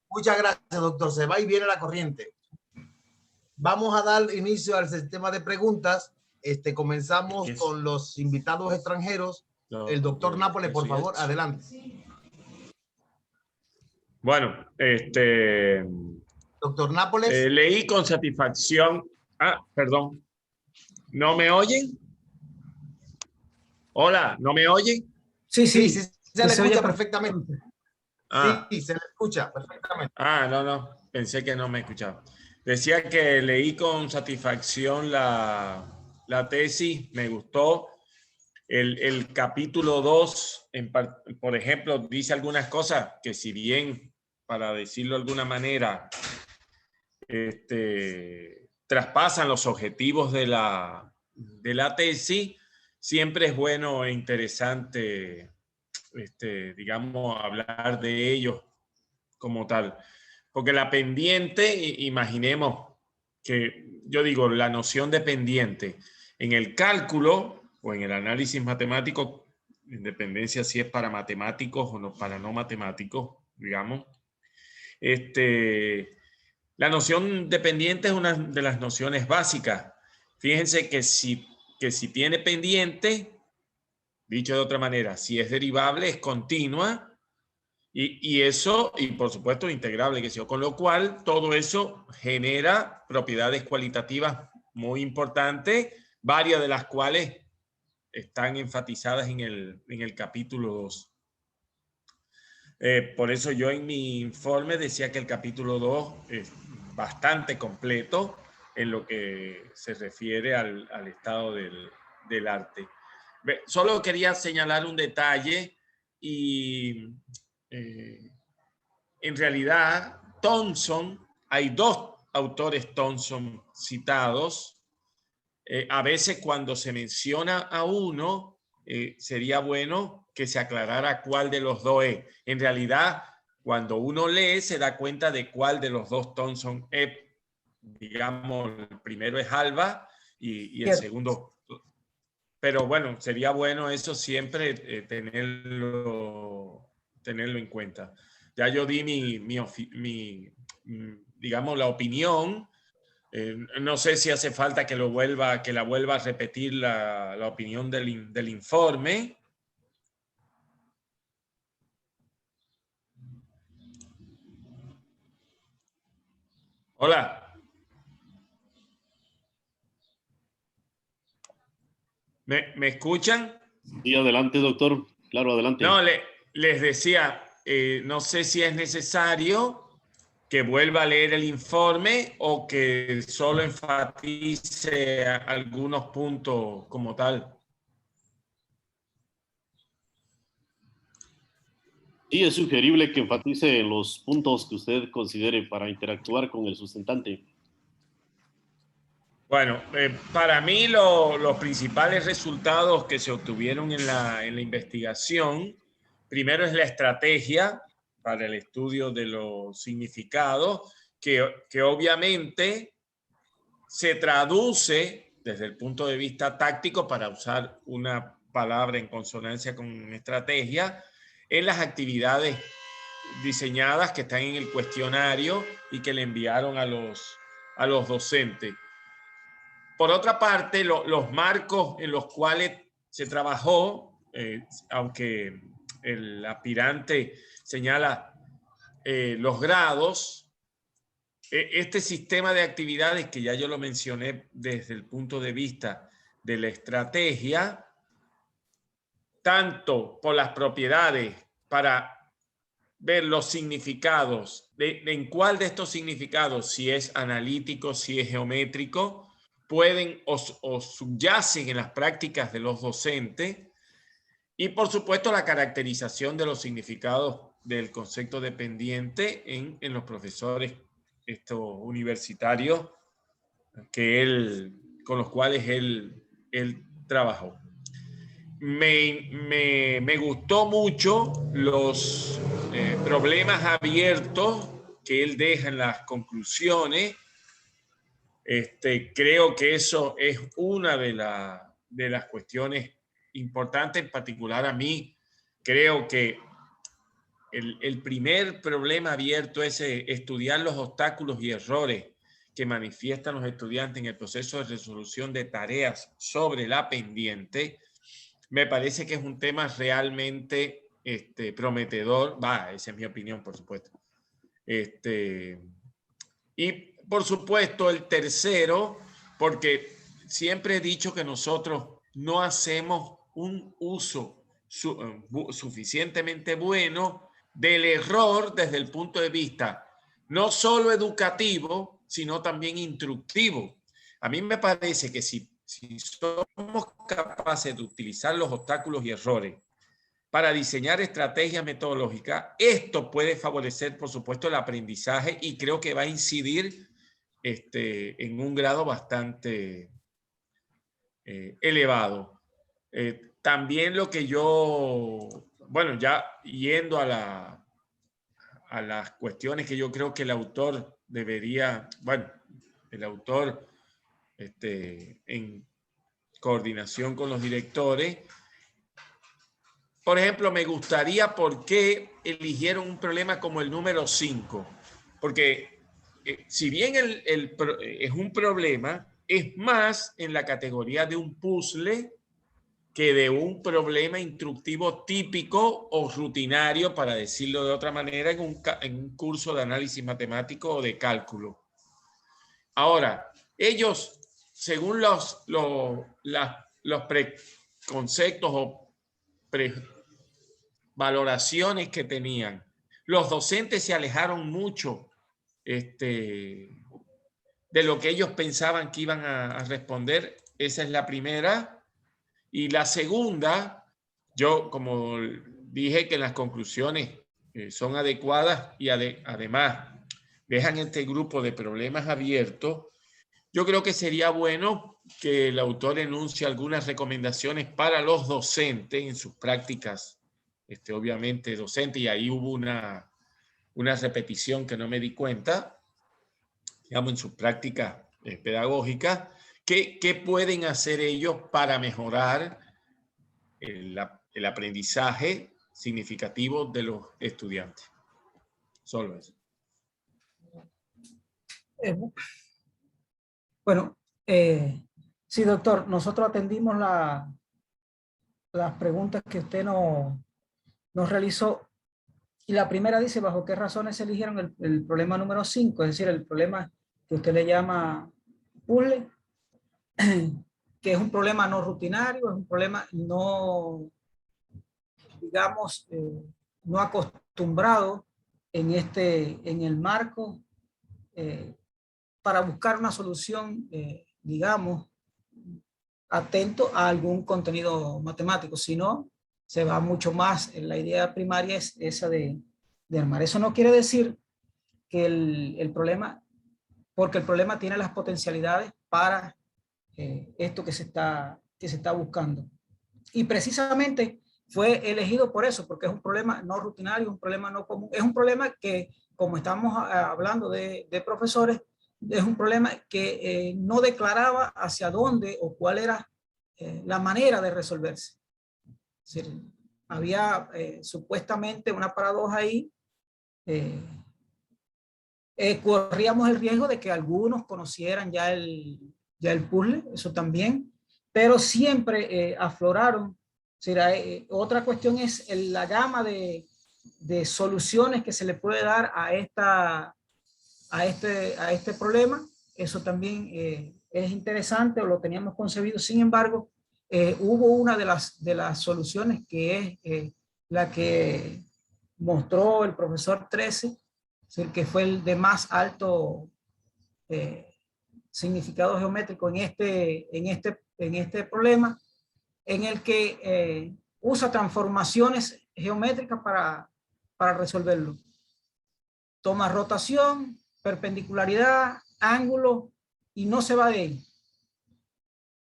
Muchas gracias, doctor. Se va y viene la corriente. Vamos a dar inicio al sistema de preguntas. Comenzamos con los invitados extranjeros. El doctor Nápoles, por favor, adelante. Bueno, doctor Nápoles. Leí con satisfacción. Perdón. ¿No me oyen? Hola, ¿no me oyen? Sí, se le escucha perfectamente. Sí, se le escucha perfectamente. No, pensé que no me escuchaba. Decía que leí con satisfacción la tesis, me gustó. El capítulo 2, por ejemplo, dice algunas cosas que, si bien, para decirlo de alguna manera, traspasan los objetivos de la tesis, siempre es bueno e interesante, digamos, hablar de ellos como tal. Porque la pendiente, imaginemos que, yo digo, la noción de pendiente en el cálculo o en el análisis matemático, en dependencia si es para matemáticos o no, para no matemáticos, digamos, la noción dependiente es una de las nociones básicas. Fíjense que si tiene pendiente, dicho de otra manera, si es derivable, es continua, y eso, y por supuesto integrable, con lo cual todo eso genera propiedades cualitativas muy importantes, varias de las cuales están enfatizadas en el capítulo 2. Por eso yo en mi informe decía que el capítulo 2 es bastante completo en lo que se refiere al estado del arte. Solo quería señalar un detalle y en realidad Thomson, hay dos autores Thomson citados. A veces cuando se menciona a uno, sería bueno que se aclarara cuál de los dos es. En realidad, cuando uno lee, se da cuenta de cuál de los dos Thomson es. Digamos, el primero es Alba y el segundo. Pero bueno, sería bueno eso siempre tenerlo en cuenta. Ya yo di digamos, la opinión. No sé si hace falta que la vuelva a repetir la opinión del informe. Hola. ¿Me escuchan? Sí, adelante, doctor. Claro, adelante. No, les decía, no sé si es necesario que vuelva a leer el informe o que solo enfatice algunos puntos como tal. Sí, es sugerible que enfatice en los puntos que usted considere para interactuar con el sustentante. Bueno, para mí los principales resultados que se obtuvieron en la investigación, primero es la estrategia para el estudio de los significados, que obviamente se traduce desde el punto de vista táctico, para usar una palabra en consonancia con estrategia, en las actividades diseñadas que están en el cuestionario y que le enviaron a los docentes. Por otra parte, los marcos en los cuales se trabajó, aunque el aspirante señala los grados, este sistema de actividades que ya yo lo mencioné desde el punto de vista de la estrategia, tanto por las propiedades para ver los significados, en cuál de estos significados, si es analítico, si es geométrico, pueden o subyacen en las prácticas de los docentes, y por supuesto la caracterización de los significados del concepto dependiente en los profesores universitarios con los cuales él trabajó. Me gustó mucho los problemas abiertos que él deja en las conclusiones. Creo que eso es una de las cuestiones importantes. En particular, a mí creo que el primer problema abierto es estudiar los obstáculos y errores que manifiestan los estudiantes en el proceso de resolución de tareas sobre la pendiente. Me parece que es un tema realmente prometedor. Esa es mi opinión, por supuesto. Y por supuesto el tercero, porque siempre he dicho que nosotros no hacemos un uso suficientemente bueno del error desde el punto de vista no solo educativo, sino también instructivo. A mí me parece que si somos capaces de utilizar los obstáculos y errores para diseñar estrategias metodológicas, esto puede favorecer, por supuesto, el aprendizaje, y creo que va a incidir en un grado bastante elevado. También lo que yo, bueno, ya yendo a las cuestiones que yo creo que el autor debería, el autor en coordinación con los directores, por ejemplo, me gustaría por qué eligieron un problema como el número 5, porque si bien es un problema, es más en la categoría de un puzzle que de un problema instructivo típico o rutinario, para decirlo de otra manera, en un curso de análisis matemático o de cálculo. Ahora, ellos, según los preconceptos o valoraciones que tenían, los docentes se alejaron mucho de lo que ellos pensaban que iban a responder. Esa es la primera. Y la segunda, yo como dije que las conclusiones son adecuadas y además dejan este grupo de problemas abiertos, yo creo que sería bueno que el autor enuncie algunas recomendaciones para los docentes en sus prácticas, obviamente docentes, y ahí hubo una repetición que no me di cuenta, digamos, en sus prácticas pedagógicas. ¿Qué pueden hacer ellos para mejorar el aprendizaje significativo de los estudiantes? Solo eso. Bueno, sí, doctor, nosotros atendimos las preguntas que usted nos realizó, y la primera dice: ¿bajo qué razones se eligieron el problema número 5? Es decir, el problema que usted le llama puzzle. que es un problema no rutinario, es un problema no, digamos, no acostumbrado en el marco para buscar una solución, digamos, atento a algún contenido matemático, sino se va mucho más, la idea primaria es esa de armar. Eso no quiere decir que el problema, porque el problema tiene las potencialidades para esto que se está buscando. Y precisamente fue elegido por eso, porque es un problema no rutinario, un problema no común, es un problema que, como estamos hablando de profesores, es un problema que no declaraba hacia dónde o cuál era la manera de resolverse. Es decir, había supuestamente una paradoja ahí. Corríamos el riesgo de que algunos conocieran ya el puzzle, eso también, pero siempre afloraron. Otra cuestión es la gama de soluciones que se le puede dar a este problema. Eso también es interesante, o lo teníamos concebido. Sin embargo, hubo una de las soluciones que es la que mostró el profesor 13, que fue el de más alto significado geométrico en este problema, en el que usa transformaciones geométricas para resolverlo. Toma rotación, perpendicularidad, ángulo, y no se va de ahí.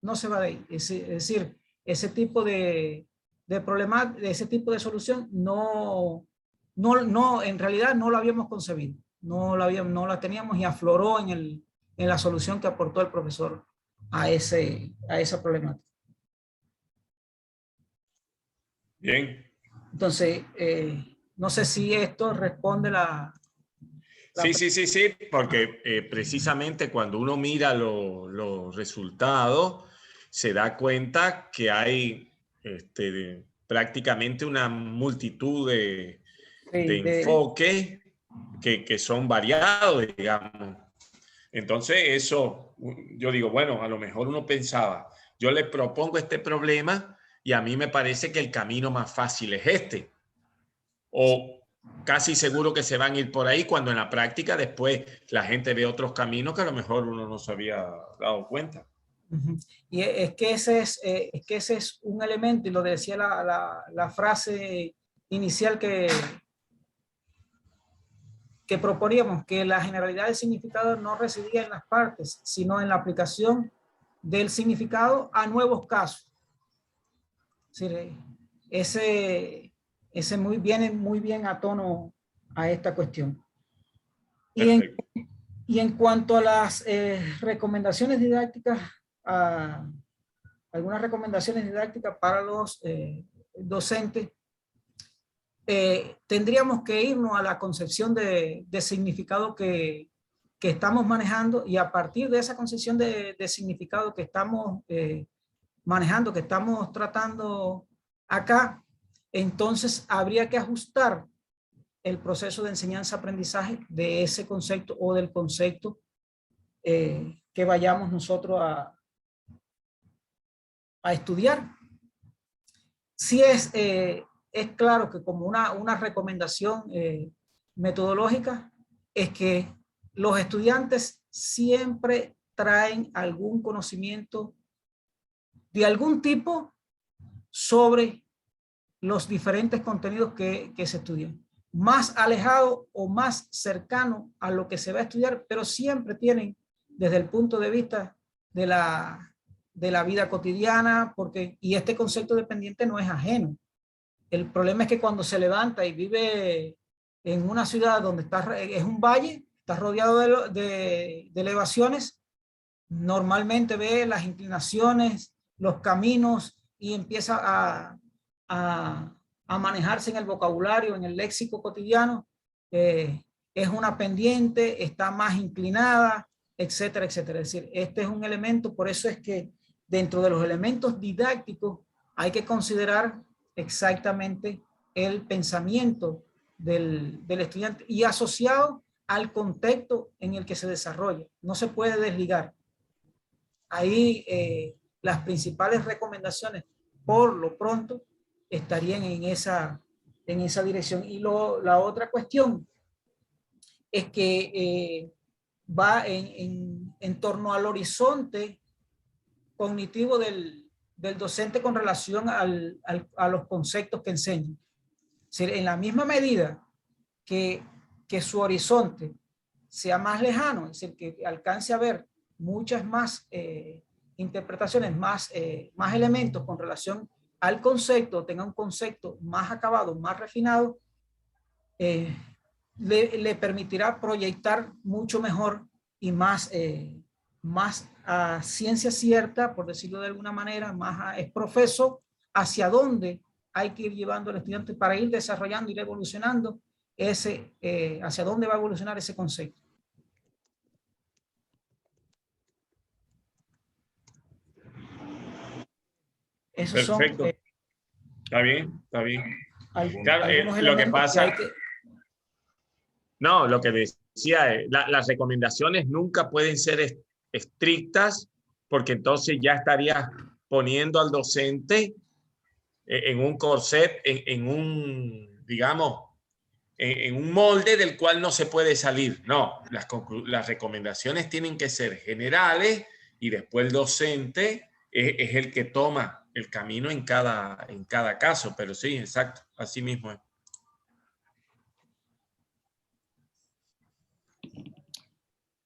No se va de ahí. Es decir, ese tipo de problema, ese tipo de solución no, en realidad no lo habíamos concebido. No la teníamos, y afloró en la solución que aportó el profesor a esa problemática. Bien. Entonces, no sé si esto responde Sí, porque precisamente cuando uno mira los resultados, se da cuenta que hay prácticamente una multitud de enfoques que son variados, digamos. Entonces eso, yo digo, bueno, a lo mejor uno pensaba, yo le propongo este problema y a mí me parece que el camino más fácil es este. O casi seguro que se van a ir por ahí, cuando en la práctica después la gente ve otros caminos que a lo mejor uno no se había dado cuenta. Y es que ese es un elemento, y lo decía la frase inicial que proponíamos, que la generalidad del significado no residía en las partes, sino en la aplicación del significado a nuevos casos. Es decir, ese viene muy bien a tono a esta cuestión. Y en cuanto a las recomendaciones didácticas, algunas recomendaciones didácticas para los docentes, tendríamos que irnos a la concepción de significado que estamos manejando, y a partir de esa concepción de significado que estamos manejando, que estamos tratando acá, entonces habría que ajustar el proceso de enseñanza-aprendizaje de ese concepto, o del concepto que vayamos nosotros a estudiar. Si es claro que como una recomendación metodológica, es que los estudiantes siempre traen algún conocimiento de algún tipo sobre los diferentes contenidos que se estudian, más alejado o más cercano a lo que se va a estudiar, pero siempre tienen desde el punto de vista de la vida cotidiana, y este concepto dependiente no es ajeno. El problema es que cuando se levanta y vive en una ciudad donde es un valle, está rodeado de elevaciones, normalmente ve las inclinaciones, los caminos, y empieza a manejarse en el vocabulario, en el léxico cotidiano. Es una pendiente, está más inclinada, etcétera, etcétera. Es decir, este es un elemento, por eso es que dentro de los elementos didácticos hay que considerar exactamente el pensamiento del estudiante, y asociado al contexto en el que se desarrolla. No se puede desligar. Ahí las principales recomendaciones por lo pronto estarían en esa dirección. Y la otra cuestión es que va en torno al horizonte cognitivo del docente con relación a los conceptos que enseña. Es decir, en la misma medida que su horizonte sea más lejano, es decir, que alcance a ver muchas más interpretaciones, más elementos con relación al concepto, tenga un concepto más acabado, más refinado, le permitirá proyectar mucho mejor y más a ciencia cierta, por decirlo de alguna manera, más es profeso hacia dónde hay que ir llevando al estudiante para ir desarrollando, ir evolucionando hacia dónde va a evolucionar ese concepto. Esos perfecto. son, Está bien, está bien. Claro, lo que pasa... No, lo que decía, las recomendaciones nunca pueden ser estrictas, porque entonces ya estarías poniendo al docente en un corset, en un, digamos, en un molde del cual no se puede salir. No, las recomendaciones tienen que ser generales y después el docente es el que toma el camino en cada caso. Pero sí, exacto, así mismo es.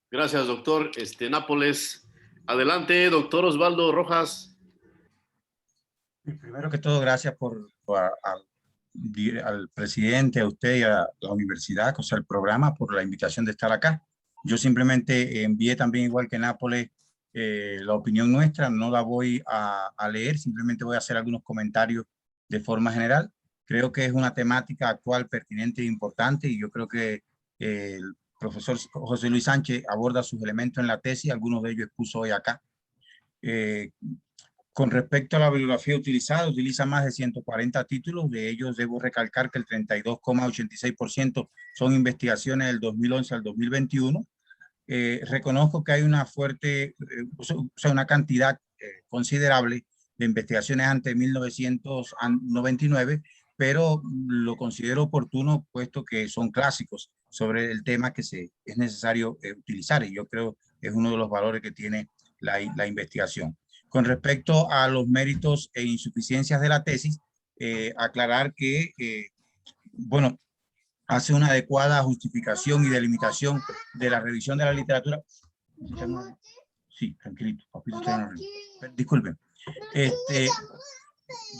Gracias, doctor Nápoles. Adelante, doctor Osvaldo Rojas. Primero que todo, gracias al presidente, a usted y a la universidad, o sea, el programa, por la invitación de estar acá. Yo simplemente envié también, igual que Nápoles, la opinión nuestra. No la voy a leer, simplemente voy a hacer algunos comentarios de forma general. Creo que es una temática actual, pertinente e importante, y yo creo que el profesor José Luis Sánchez aborda sus elementos en la tesis, algunos de ellos expuso hoy acá. Con respecto a la bibliografía utilizada, utiliza más de 140 títulos. De ellos debo recalcar que el 32,86% son investigaciones del 2011 al 2021. Reconozco que hay una fuerte, una cantidad considerable de investigaciones antes de 1999, pero lo considero oportuno puesto que son clásicos sobre el tema que es necesario utilizar, y yo creo que es uno de los valores que tiene la investigación. Con respecto a los méritos e insuficiencias de la tesis, aclarar que, bueno, hace una adecuada justificación y delimitación de la revisión de la literatura. Sí, tranquilito, papito. Disculpen.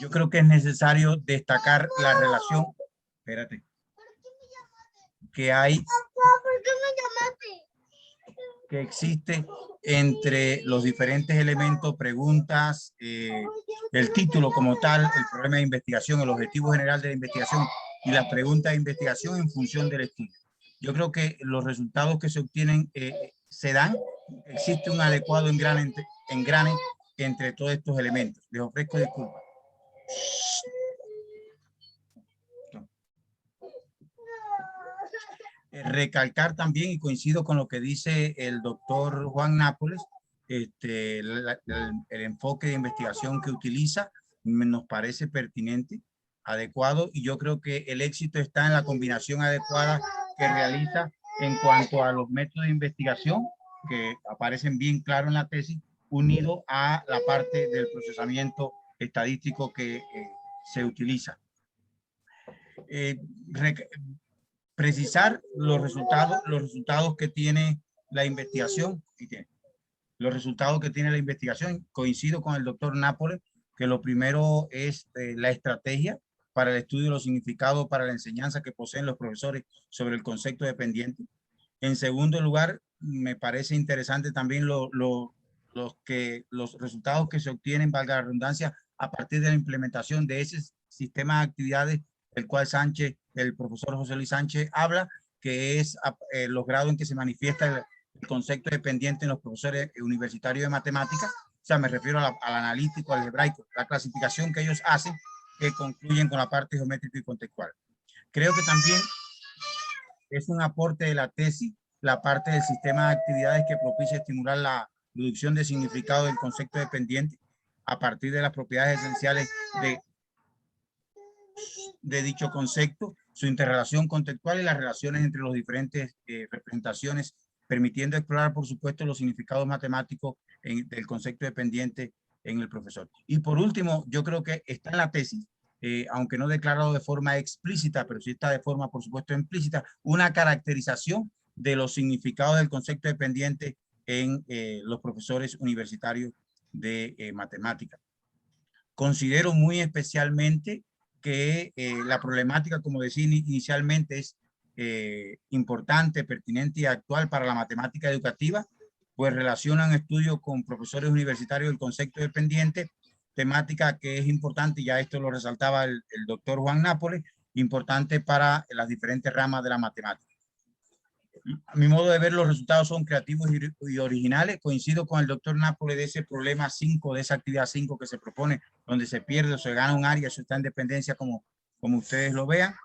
Yo creo que es necesario destacar la relación, espérate, que hay, que existe entre los diferentes elementos, preguntas, el título como tal, el problema de investigación, el objetivo general de la investigación y las preguntas de investigación en función del estudio. Yo creo que los resultados que se obtienen se dan, existe un adecuado engrane entre todos estos elementos. Les ofrezco disculpas. Recalcar también, y coincido con lo que dice el doctor Juan Nápoles, el enfoque de investigación que utiliza nos parece pertinente, adecuado, y yo creo que el éxito está en la combinación adecuada que realiza en cuanto a los métodos de investigación que aparecen bien claros en la tesis, unido a la parte del procesamiento estadístico que se utiliza. Precisar los resultados que tiene la investigación. Los resultados que tiene la investigación, coincido con el doctor Nápoles, que lo primero es la estrategia para el estudio de los significados para la enseñanza que poseen los profesores sobre el concepto dependiente. En segundo lugar, me parece interesante también los resultados que se obtienen, valga la redundancia, a partir de la implementación de ese sistema de actividades el cual el profesor José Luis Sánchez habla, que es los grados en que se manifiesta el concepto dependiente en los profesores universitarios de matemáticas. O sea, me refiero al analítico, al algebraico, la clasificación que ellos hacen, que concluyen con la parte geométrica y contextual. Creo que también es un aporte de la tesis, la parte del sistema de actividades que propicia estimular la reducción de significado del concepto dependiente, a partir de las propiedades esenciales de dicho concepto, su interrelación contextual y las relaciones entre los diferentes representaciones, permitiendo explorar, por supuesto, los significados matemáticos del concepto dependiente en el profesor. Y por último, yo creo que está en la tesis, aunque no declarado de forma explícita, pero sí está de forma, por supuesto, implícita, una caracterización de los significados del concepto dependiente en los profesores universitarios de matemática. Considero muy especialmente que la problemática, como decía inicialmente, es importante, pertinente y actual para la matemática educativa, pues relacionan estudios con profesores universitarios del concepto dependiente, temática que es importante, ya esto lo resaltaba el doctor Juan Nápoles, importante para las diferentes ramas de la matemática. A mi modo de ver, los resultados son creativos y originales. Coincido con el doctor Nápoles de ese problema 5, de esa actividad 5 que se propone, donde se pierde o se gana un área, eso está en dependencia como ustedes lo vean.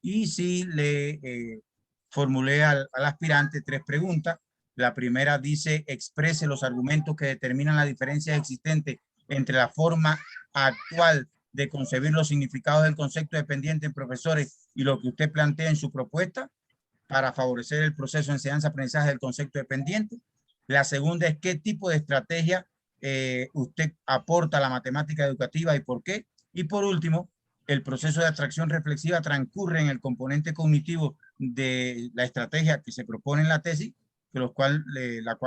Y sí le formulé al aspirante 3 preguntas. La primera dice, exprese los argumentos que determinan la diferencia existente entre la forma actual de concebir los significados del concepto dependiente en profesores y lo que usted plantea en su propuesta para favorecer el proceso de enseñanza-aprendizaje del concepto dependiente. La segunda es qué tipo de estrategia usted aporta a la matemática educativa y por qué. Y por último, el proceso de abstracción reflexiva transcurre en el componente cognitivo de la estrategia que se propone en la tesis, la cual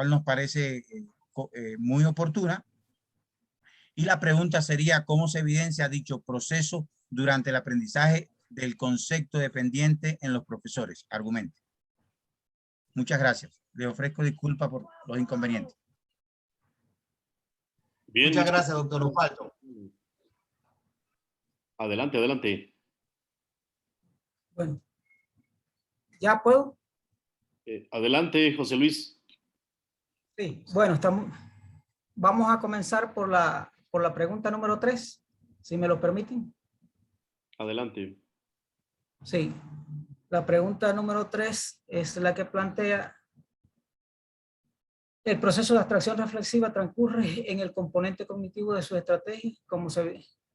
nos parece muy oportuna. Y la pregunta sería, ¿cómo se evidencia dicho proceso durante el aprendizaje del concepto dependiente en los profesores? Argumente. Muchas gracias. Le ofrezco disculpas por los inconvenientes. Bien. Muchas gracias, doctor Osvaldo. Adelante, adelante. Bueno, ¿ya puedo? Adelante, José Luis. Sí, bueno, vamos a comenzar por la pregunta número 3, si me lo permiten. Adelante. Sí, la pregunta número 3 es la que plantea: el proceso de abstracción reflexiva transcurre en el componente cognitivo de su estrategia.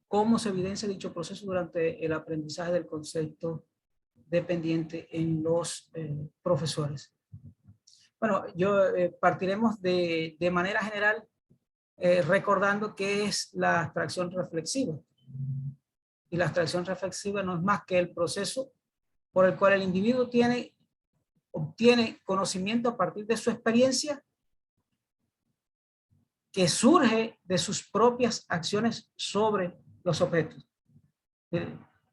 ¿Cómo se evidencia dicho proceso durante el aprendizaje del concepto dependiente en los profesores? Bueno, partiremos de manera general recordando qué es la abstracción reflexiva. Y la abstracción reflexiva no es más que el proceso por el cual el individuo obtiene conocimiento a partir de su experiencia que surge de sus propias acciones sobre los objetos.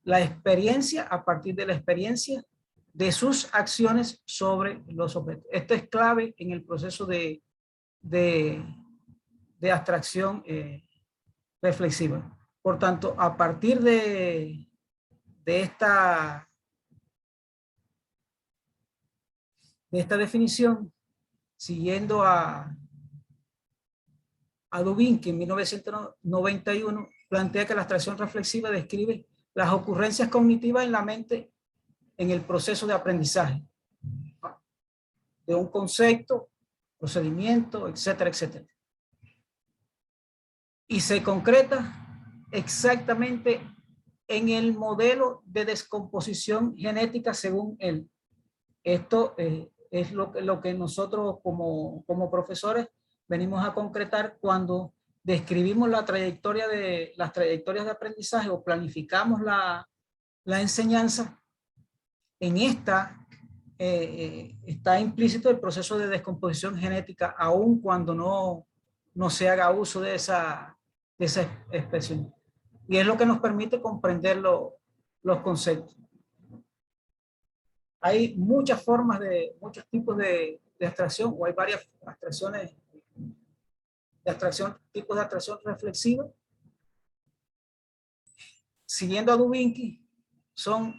La experiencia a partir de la experiencia de sus acciones sobre los objetos. Esto es clave en el proceso de abstracción reflexiva. Por tanto, a partir de esta definición, siguiendo a Dubinsky en 1991, plantea que la abstracción reflexiva describe las ocurrencias cognitivas en la mente en el proceso de aprendizaje de un concepto, procedimiento, etcétera, etcétera. Y se concreta exactamente en el modelo de descomposición genética según él. Esto es lo que nosotros como profesores venimos a concretar cuando describimos las trayectorias de aprendizaje o planificamos la enseñanza. En esta está implícito el proceso de descomposición genética, aun cuando no se haga uso de esa expresión. Y es lo que nos permite comprender los conceptos. Hay muchas formas muchos tipos de abstracción, o hay varias abstracciones de abstracción, tipos de abstracción reflexiva. Siguiendo a Dubinsky, son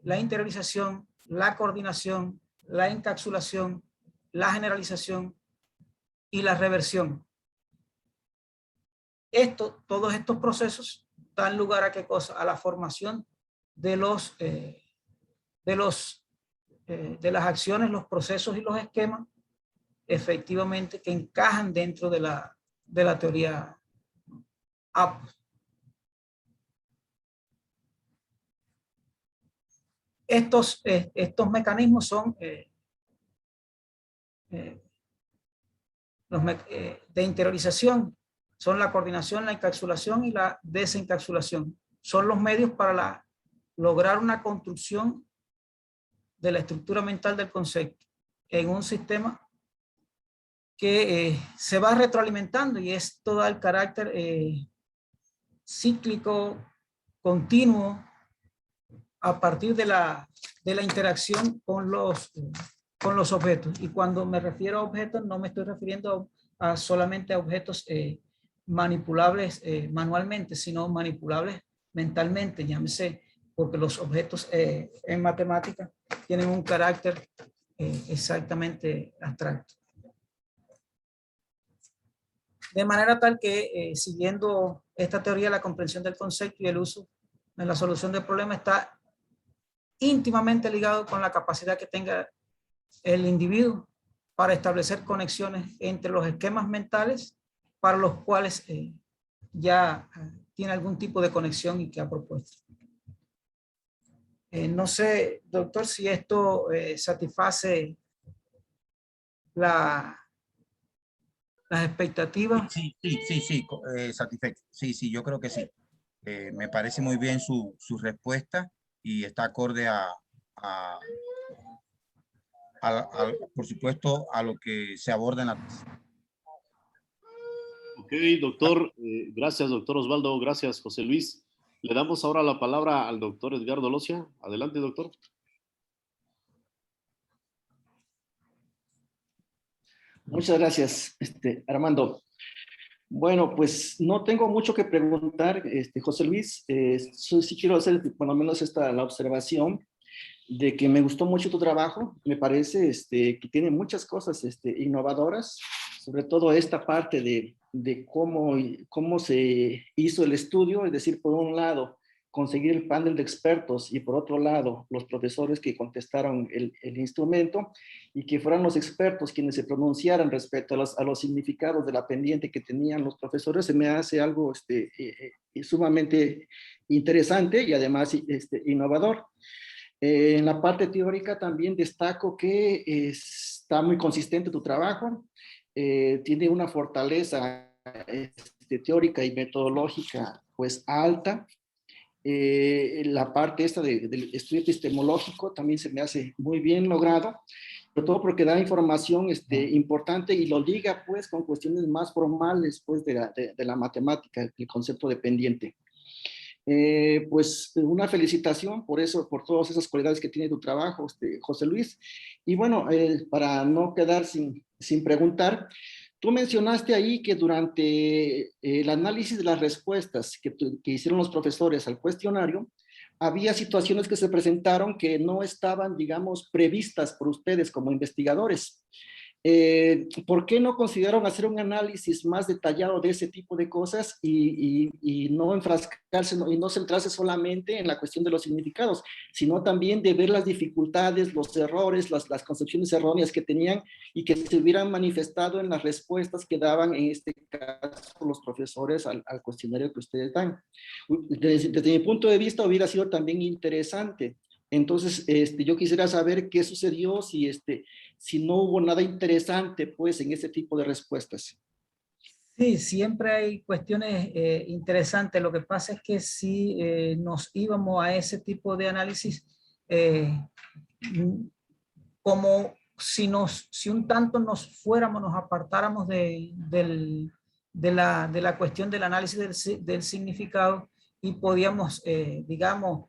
la interiorización, la coordinación, la encapsulación, la generalización y la reversión. Todos estos procesos dan lugar a ¿qué cosa? A la formación de las acciones, los procesos y los esquemas efectivamente que encajan dentro de la teoría Estos mecanismos son de interiorización, son la coordinación, la encapsulación y la desencapsulación. Son los medios para lograr una construcción de la estructura mental del concepto en un sistema que se va retroalimentando, y esto da el carácter cíclico, continuo, a partir de la interacción con los objetos. Y cuando me refiero a objetos, no me estoy refiriendo solamente a objetos manipulables manualmente, sino manipulables mentalmente, llámese, porque los objetos en matemática tienen un carácter exactamente abstracto. De manera tal que, siguiendo esta teoría, la comprensión del concepto y el uso en la solución del problema está íntimamente ligado con la capacidad que tenga el individuo para establecer conexiones entre los esquemas mentales para los cuales ya tiene algún tipo de conexión y que ha propuesto. No sé, doctor, si esto satisface las expectativas. Sí, satisfecho. Sí, yo creo que sí. Me parece muy bien su respuesta y está acorde por supuesto, a lo que se aborda en la tesis. Ok, doctor. Gracias, doctor Osvaldo. Gracias, José Luis. Le damos ahora la palabra al doctor Edgardo Locia. Adelante, doctor. Muchas gracias, Armando. Bueno, pues no tengo mucho que preguntar, José Luis. Sí quiero hacer por lo menos la observación de que me gustó mucho tu trabajo. Me parece que tiene muchas cosas innovadoras, sobre todo esta parte de cómo se hizo el estudio, es decir, por un lado, conseguir el panel de expertos y por otro lado, los profesores que contestaron el instrumento y que fueran los expertos quienes se pronunciaran respecto a los significados de la pendiente que tenían los profesores. Se me hace algo sumamente interesante y además innovador. En la parte teórica también destaco que está muy consistente tu trabajo, tiene una fortaleza teórica y metodológica pues alta. La parte del estudio epistemológico también se me hace muy bien logrado, sobre todo porque da información importante y lo liga pues con cuestiones más formales pues de la matemática, el concepto de pendiente. Pues una felicitación por eso, por todas esas cualidades que tiene tu trabajo, José Luis. Y bueno, para no quedar sin preguntar, tú mencionaste ahí que durante el análisis de las respuestas que hicieron los profesores al cuestionario, había situaciones que se presentaron que no estaban, digamos, previstas por ustedes como investigadores. ¿Por qué no consideraron hacer un análisis más detallado de ese tipo de cosas y no enfrascarse y no centrarse solamente en la cuestión de los significados, sino también de ver las dificultades, los errores, las concepciones erróneas que tenían y que se hubieran manifestado en las respuestas que daban, en este caso, los profesores al cuestionario que ustedes dan? Desde mi punto de vista hubiera sido también interesante. Entonces, yo quisiera saber qué sucedió, si no hubo nada interesante, pues, en ese tipo de respuestas. Sí, siempre hay cuestiones interesantes. Lo que pasa es que si nos íbamos a ese tipo de análisis, como si un tanto nos apartáramos de la cuestión del análisis del significado y podíamos, digamos,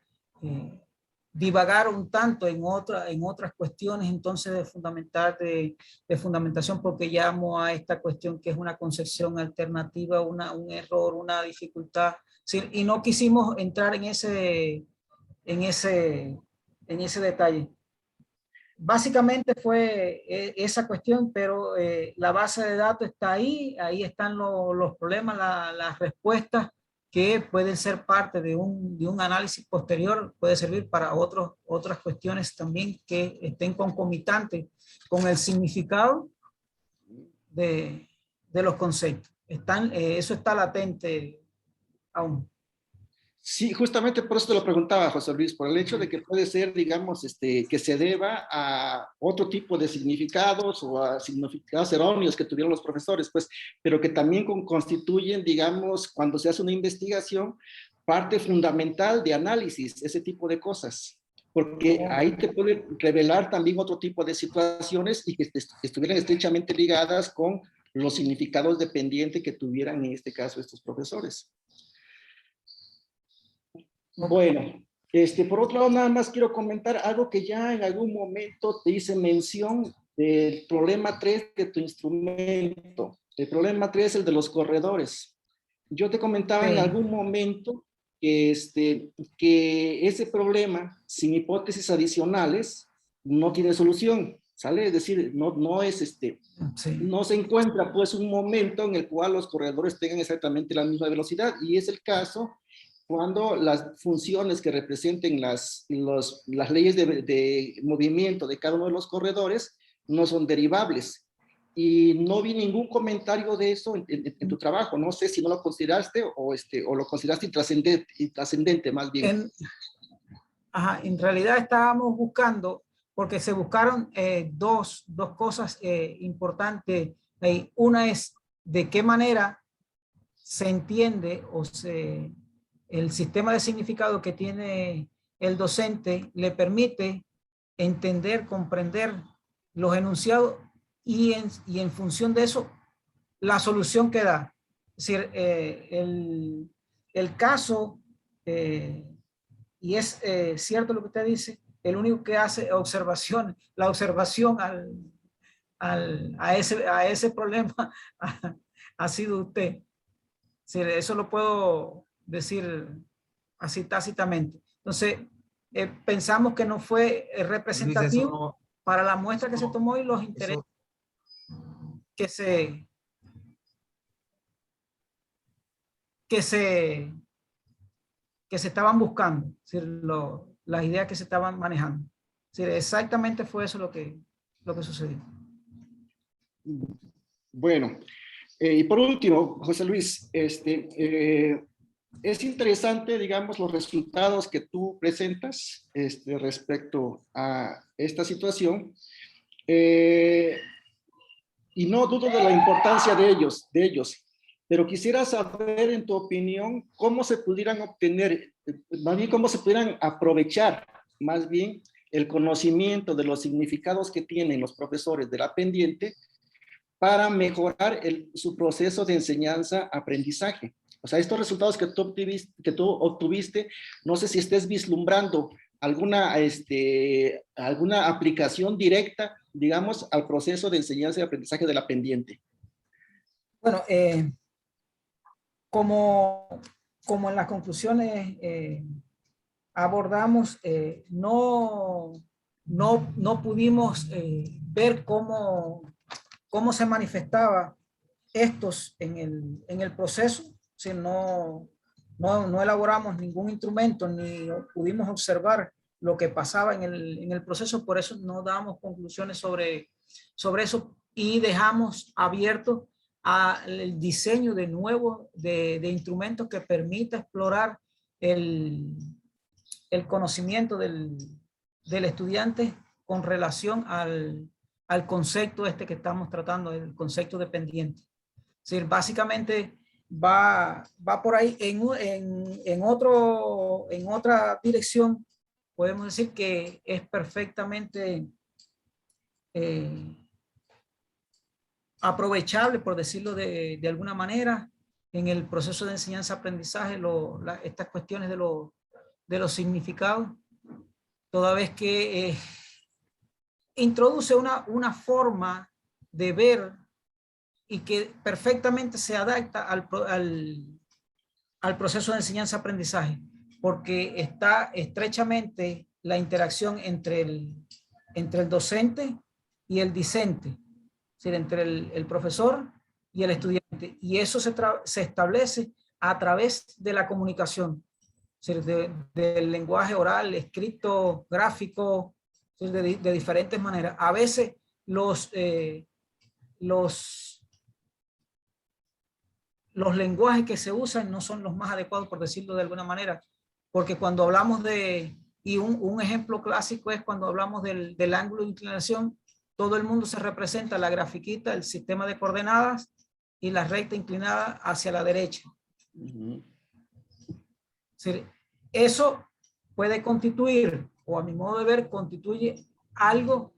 divagar un tanto en otras cuestiones entonces de fundamentación, porque llamo a esta cuestión que es una concepción alternativa, un error, una dificultad, ¿sí? Y no quisimos entrar en ese detalle. Básicamente fue esa cuestión, pero la base de datos está ahí están los problemas, las respuestas, que pueden ser parte de un análisis posterior, puede servir para otras cuestiones también que estén concomitantes con el significado de los conceptos. Eso está latente, aún. Sí, justamente por eso te lo preguntaba, José Luis, por el hecho de que puede ser, digamos, que se deba a otro tipo de significados o a significados erróneos que tuvieron los profesores, pues, pero que también constituyen, digamos, cuando se hace una investigación, parte fundamental de análisis, ese tipo de cosas. Porque ahí te puede revelar también otro tipo de situaciones y que estuvieran estrechamente ligadas con los significados dependientes que tuvieran en este caso estos profesores. Bueno, por otro lado, nada más quiero comentar algo que ya en algún momento te hice mención del problema 3 de tu instrumento. El problema 3 es el de los corredores. Yo te comentaba en algún momento que ese problema, sin hipótesis adicionales, no tiene solución, ¿sale? Es decir, no es no se encuentra pues un momento en el cual los corredores tengan exactamente la misma velocidad, y es el caso cuando las funciones que representen las leyes de movimiento de cada uno de los corredores no son derivables. Y no vi ningún comentario de eso en tu trabajo. No sé si no lo consideraste o lo consideraste intrascendente más bien. En realidad estábamos buscando, porque se buscaron dos cosas importantes. Una es de qué manera se entiende el sistema de significado que tiene el docente le permite entender, comprender los enunciados y en función de eso, la solución que da. Es decir, el caso, y es cierto lo que usted dice, el único que hace la observación a ese problema ha sido usted. Es decir, eso lo puedo decir así tácitamente. Entonces, pensamos que no fue representativo para la muestra que se tomó y los intereses que se estaban buscando, es decir, las ideas que se estaban manejando. Es decir, exactamente fue eso lo que sucedió. Bueno, y por último, José Luis, es interesante, digamos, los resultados que tú presentas respecto a esta situación, y no dudo de la importancia de ellos, pero quisiera saber, en tu opinión, cómo se pudieran obtener, más bien cómo se pudieran aprovechar, más bien, el conocimiento de los significados que tienen los profesores de la pendiente para mejorar su proceso de enseñanza-aprendizaje. O sea, estos resultados que tú obtuviste, no sé si estés vislumbrando alguna aplicación directa, digamos, al proceso de enseñanza y aprendizaje de la pendiente. Bueno, como en las conclusiones abordamos, no pudimos ver cómo se manifestaba estos en el proceso. Si no elaboramos ningún instrumento ni pudimos observar lo que pasaba en el proceso, por eso no damos conclusiones sobre eso y dejamos abierto al diseño de nuevos de instrumentos que permita explorar el conocimiento del estudiante con relación al concepto que estamos tratando, el concepto dependiente. Es decir, básicamente va por ahí. En otra dirección, podemos decir que es perfectamente aprovechable, por decirlo de alguna manera, en el proceso de enseñanza-aprendizaje, estas cuestiones de los significados, toda vez que introduce una forma de ver y que perfectamente se adapta al proceso de enseñanza-aprendizaje, porque está estrechamente la interacción entre el docente y el discente, es decir, entre el profesor y el estudiante, y eso se establece a través de la comunicación, es decir, del lenguaje oral, escrito, gráfico, de diferentes maneras. A veces los los lenguajes que se usan no son los más adecuados, por decirlo de alguna manera, porque cuando hablamos de, y un ejemplo clásico es cuando hablamos del ángulo de inclinación, todo el mundo se representa la grafiquita, el sistema de coordenadas y la recta inclinada hacia la derecha. Sí, eso puede constituir, o a mi modo de ver, constituye algo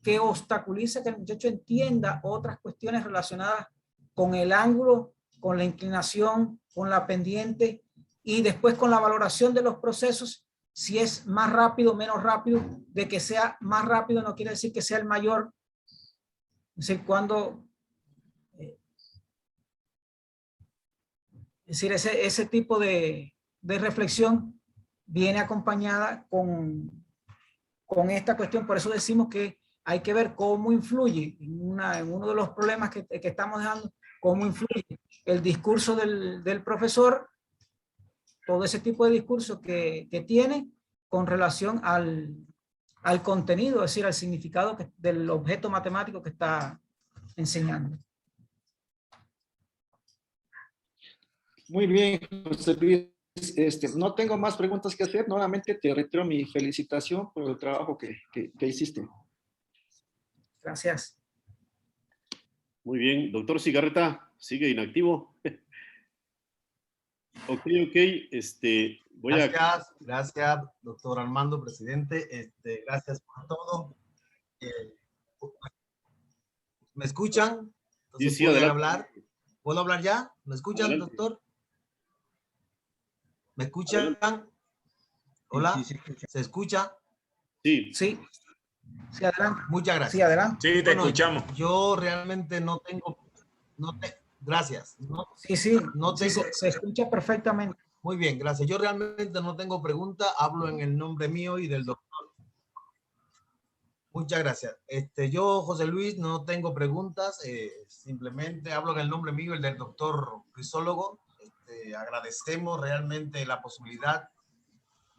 que obstaculiza que el muchacho entienda otras cuestiones relacionadas con el ángulo, con la inclinación, con la pendiente y después con la valoración de los procesos, si es más rápido o menos rápido. De que sea más rápido no quiere decir que sea el mayor. Es decir, cuando... Es decir, ese tipo de reflexión viene acompañada con esta cuestión. Por eso decimos que hay que ver cómo influye en uno de los problemas que estamos dejando, cómo influye el discurso del profesor, todo ese tipo de discurso que tiene con relación al contenido, es decir, al significado del objeto matemático que está enseñando. Muy bien, José Luis. No tengo más preguntas que hacer. Nuevamente te reitero mi felicitación por el trabajo que hiciste. Gracias. Muy bien. Doctor Cigarreta, sigue inactivo. Ok. Gracias, doctor Armando, presidente. Gracias por todo. ¿Me escuchan? Entonces, Sí, ¿pueden adelante. hablar? ¿Puedo hablar ya? ¿Me escuchan, Adelante. doctor? ¿Me escuchan? ¿Hola? Sí, se escucha. ¿Se escucha? Sí. Sí. Sí, adelante. Muchas gracias. Sí, adelante. Sí, te escuchamos. Yo realmente gracias. Sí, No tengo, se escucha perfectamente. Muy bien, gracias. Yo realmente no tengo pregunta, hablo en el nombre mío y del doctor. Muchas gracias. Yo, José Luis, no tengo preguntas, simplemente hablo en el nombre mío y el del doctor Crisólogo. Agradecemos realmente la posibilidad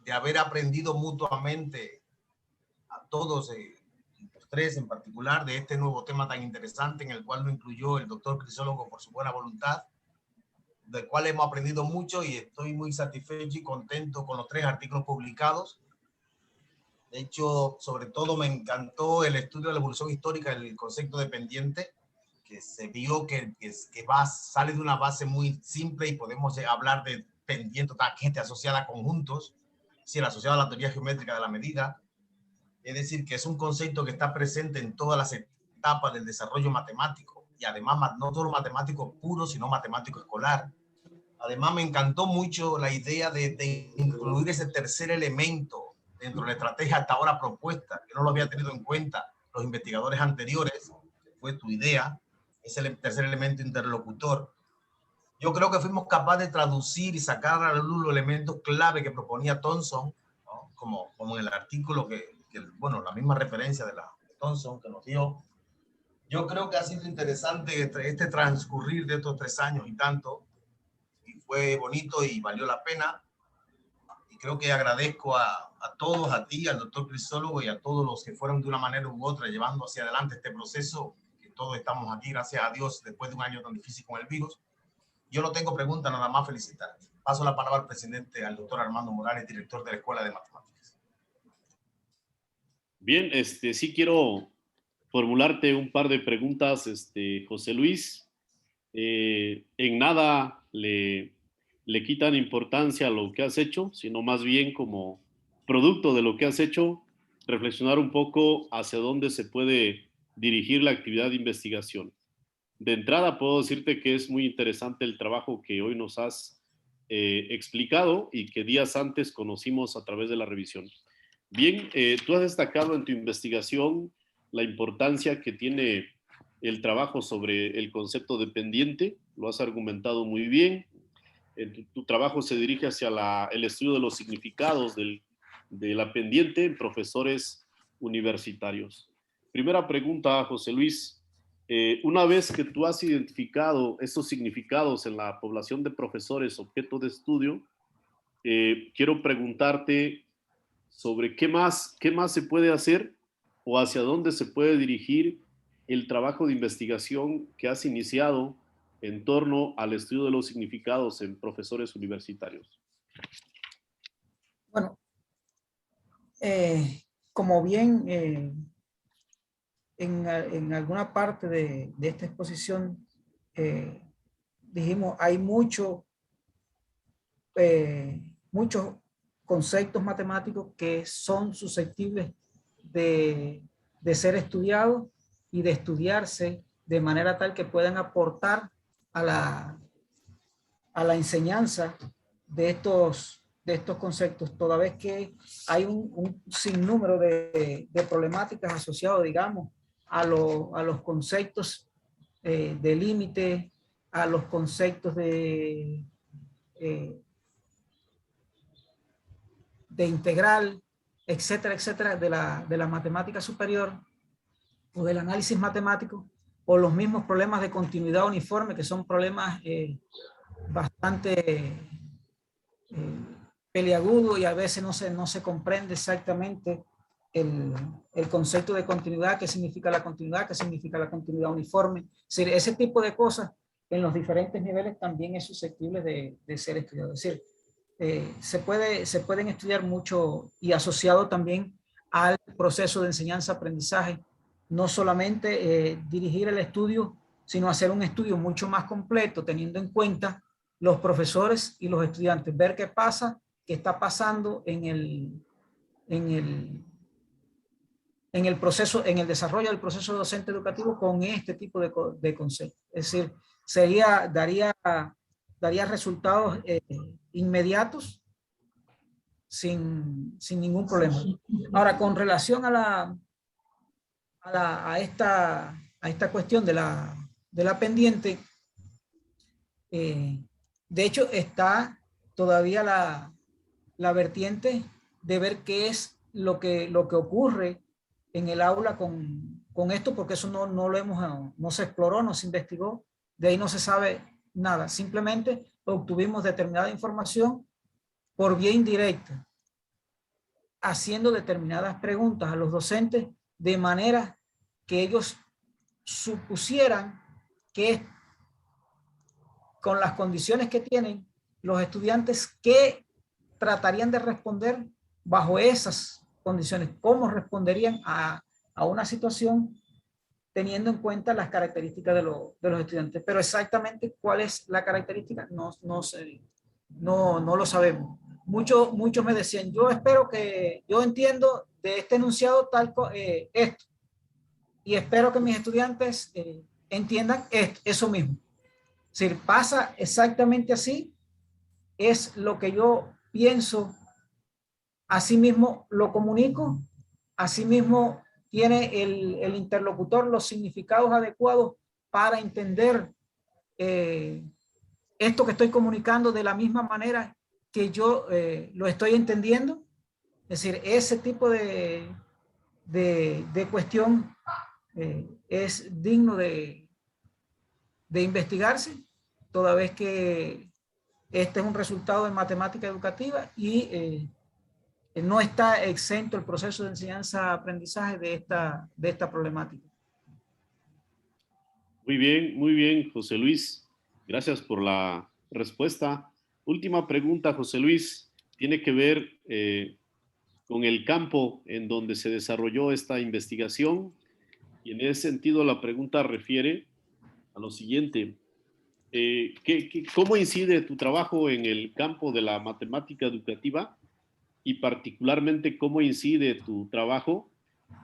de haber aprendido mutuamente a todos, los tres en particular, de este nuevo tema tan interesante en el cual nos incluyó el doctor Crisólogo por su buena voluntad, del cual hemos aprendido mucho y estoy muy satisfecho y contento con los 3 artículos publicados. De hecho, sobre todo me encantó el estudio de la evolución histórica del concepto de pendiente, que se vio que sale de una base muy simple y podemos hablar de pendiente, tangente asociada a conjuntos, es decir, asociada a la teoría geométrica de la medida. Es decir, que es un concepto que está presente en todas las etapas del desarrollo matemático y además no solo matemático puro, sino matemático escolar. Además, me encantó mucho la idea de incluir ese tercer elemento dentro de la estrategia hasta ahora propuesta, que no lo había tenido en cuenta los investigadores anteriores, que fue tu idea, es el tercer elemento interlocutor. Yo creo que fuimos capaces de traducir y sacar a la luz los elementos clave que proponía Thomson, ¿no? como en el artículo bueno, la misma referencia de Thomson que nos dio. Yo creo que ha sido interesante este transcurrir de estos 3 años y tanto, y fue bonito y valió la pena. Y creo que agradezco a todos, a ti, al doctor Crisólogo y a todos los que fueron de una manera u otra llevando hacia adelante este proceso, que todos estamos aquí, gracias a Dios, después de un año tan difícil con el virus. Yo no tengo pregunta, nada más felicitar. Paso la palabra al presidente, al doctor Armando Morales, director de la Escuela de Matemáticas. Bien, sí quiero formularte un par de preguntas, José Luis. En nada le quitan importancia a lo que has hecho, sino más bien como producto de lo que has hecho, reflexionar un poco hacia dónde se puede dirigir la actividad de investigación. De entrada puedo decirte que es muy interesante el trabajo que hoy nos has explicado y que días antes conocimos a través de la revisión. Bien, tú has destacado en tu investigación la importancia que tiene el trabajo sobre el concepto de pendiente, lo has argumentado muy bien. Tu trabajo se dirige hacia el estudio de los significados de la pendiente en profesores universitarios. Primera pregunta, José Luis. Una vez que tú has identificado estos significados en la población de profesores objeto de estudio, quiero preguntarte sobre qué más se puede hacer o hacia dónde se puede dirigir el trabajo de investigación que has iniciado en torno al estudio de los significados en profesores universitarios? Bueno, como bien en alguna parte de esta exposición dijimos, hay muchos conceptos matemáticos que son susceptibles de ser estudiados y de estudiarse de manera tal que puedan aportar a la enseñanza de estos conceptos, toda vez que hay un sinnúmero de problemáticas asociadas, digamos, a los conceptos de límite, a los conceptos de integral, etcétera, etcétera, de la matemática superior o del análisis matemático, o los mismos problemas de continuidad uniforme, que son problemas bastante peliagudos, y a veces no se comprende exactamente el concepto de continuidad, qué significa la continuidad uniforme. Es decir, ese tipo de cosas en los diferentes niveles también es susceptible de ser estudiado. Es decir, se pueden estudiar mucho y asociado también al proceso de enseñanza-aprendizaje, no solamente dirigir el estudio, sino hacer un estudio mucho más completo, teniendo en cuenta los profesores y los estudiantes, ver qué pasa, qué está pasando en el proceso, en el desarrollo del proceso docente educativo con este tipo de conceptos. Es decir, daría resultados inmediatos sin ningún problema. Ahora, con relación a esta cuestión de la pendiente, de hecho está todavía la vertiente de ver qué es lo que ocurre en el aula con esto, porque eso no se exploró, no se investigó, de ahí no se sabe nada, simplemente obtuvimos determinada información por vía indirecta, haciendo determinadas preguntas a los docentes de manera que ellos supusieran que con las condiciones que tienen los estudiantes, que tratarían de responder bajo esas condiciones, cómo responderían a una situación teniendo en cuenta las características de los estudiantes. Pero exactamente cuál es la característica no lo sabemos. Muchos me decían, yo entiendo de este enunciado esto, y espero que mis estudiantes entiendan eso mismo. Es decir, pasa exactamente así, es lo que yo pienso, así mismo lo comunico, así mismo tiene el interlocutor los significados adecuados para entender esto que estoy comunicando de la misma manera que yo lo estoy entendiendo. Es decir, ese tipo de cuestión es digno de investigarse, toda vez que este es un resultado de matemática educativa y no está exento el proceso de enseñanza-aprendizaje de esta problemática. Muy bien, José Luis. Gracias por la respuesta. Última pregunta, José Luis. Tiene que ver con el campo en donde se desarrolló esta investigación, y en ese sentido la pregunta refiere a lo siguiente. ¿Cómo incide tu trabajo en el campo de la matemática educativa, y particularmente cómo incide tu trabajo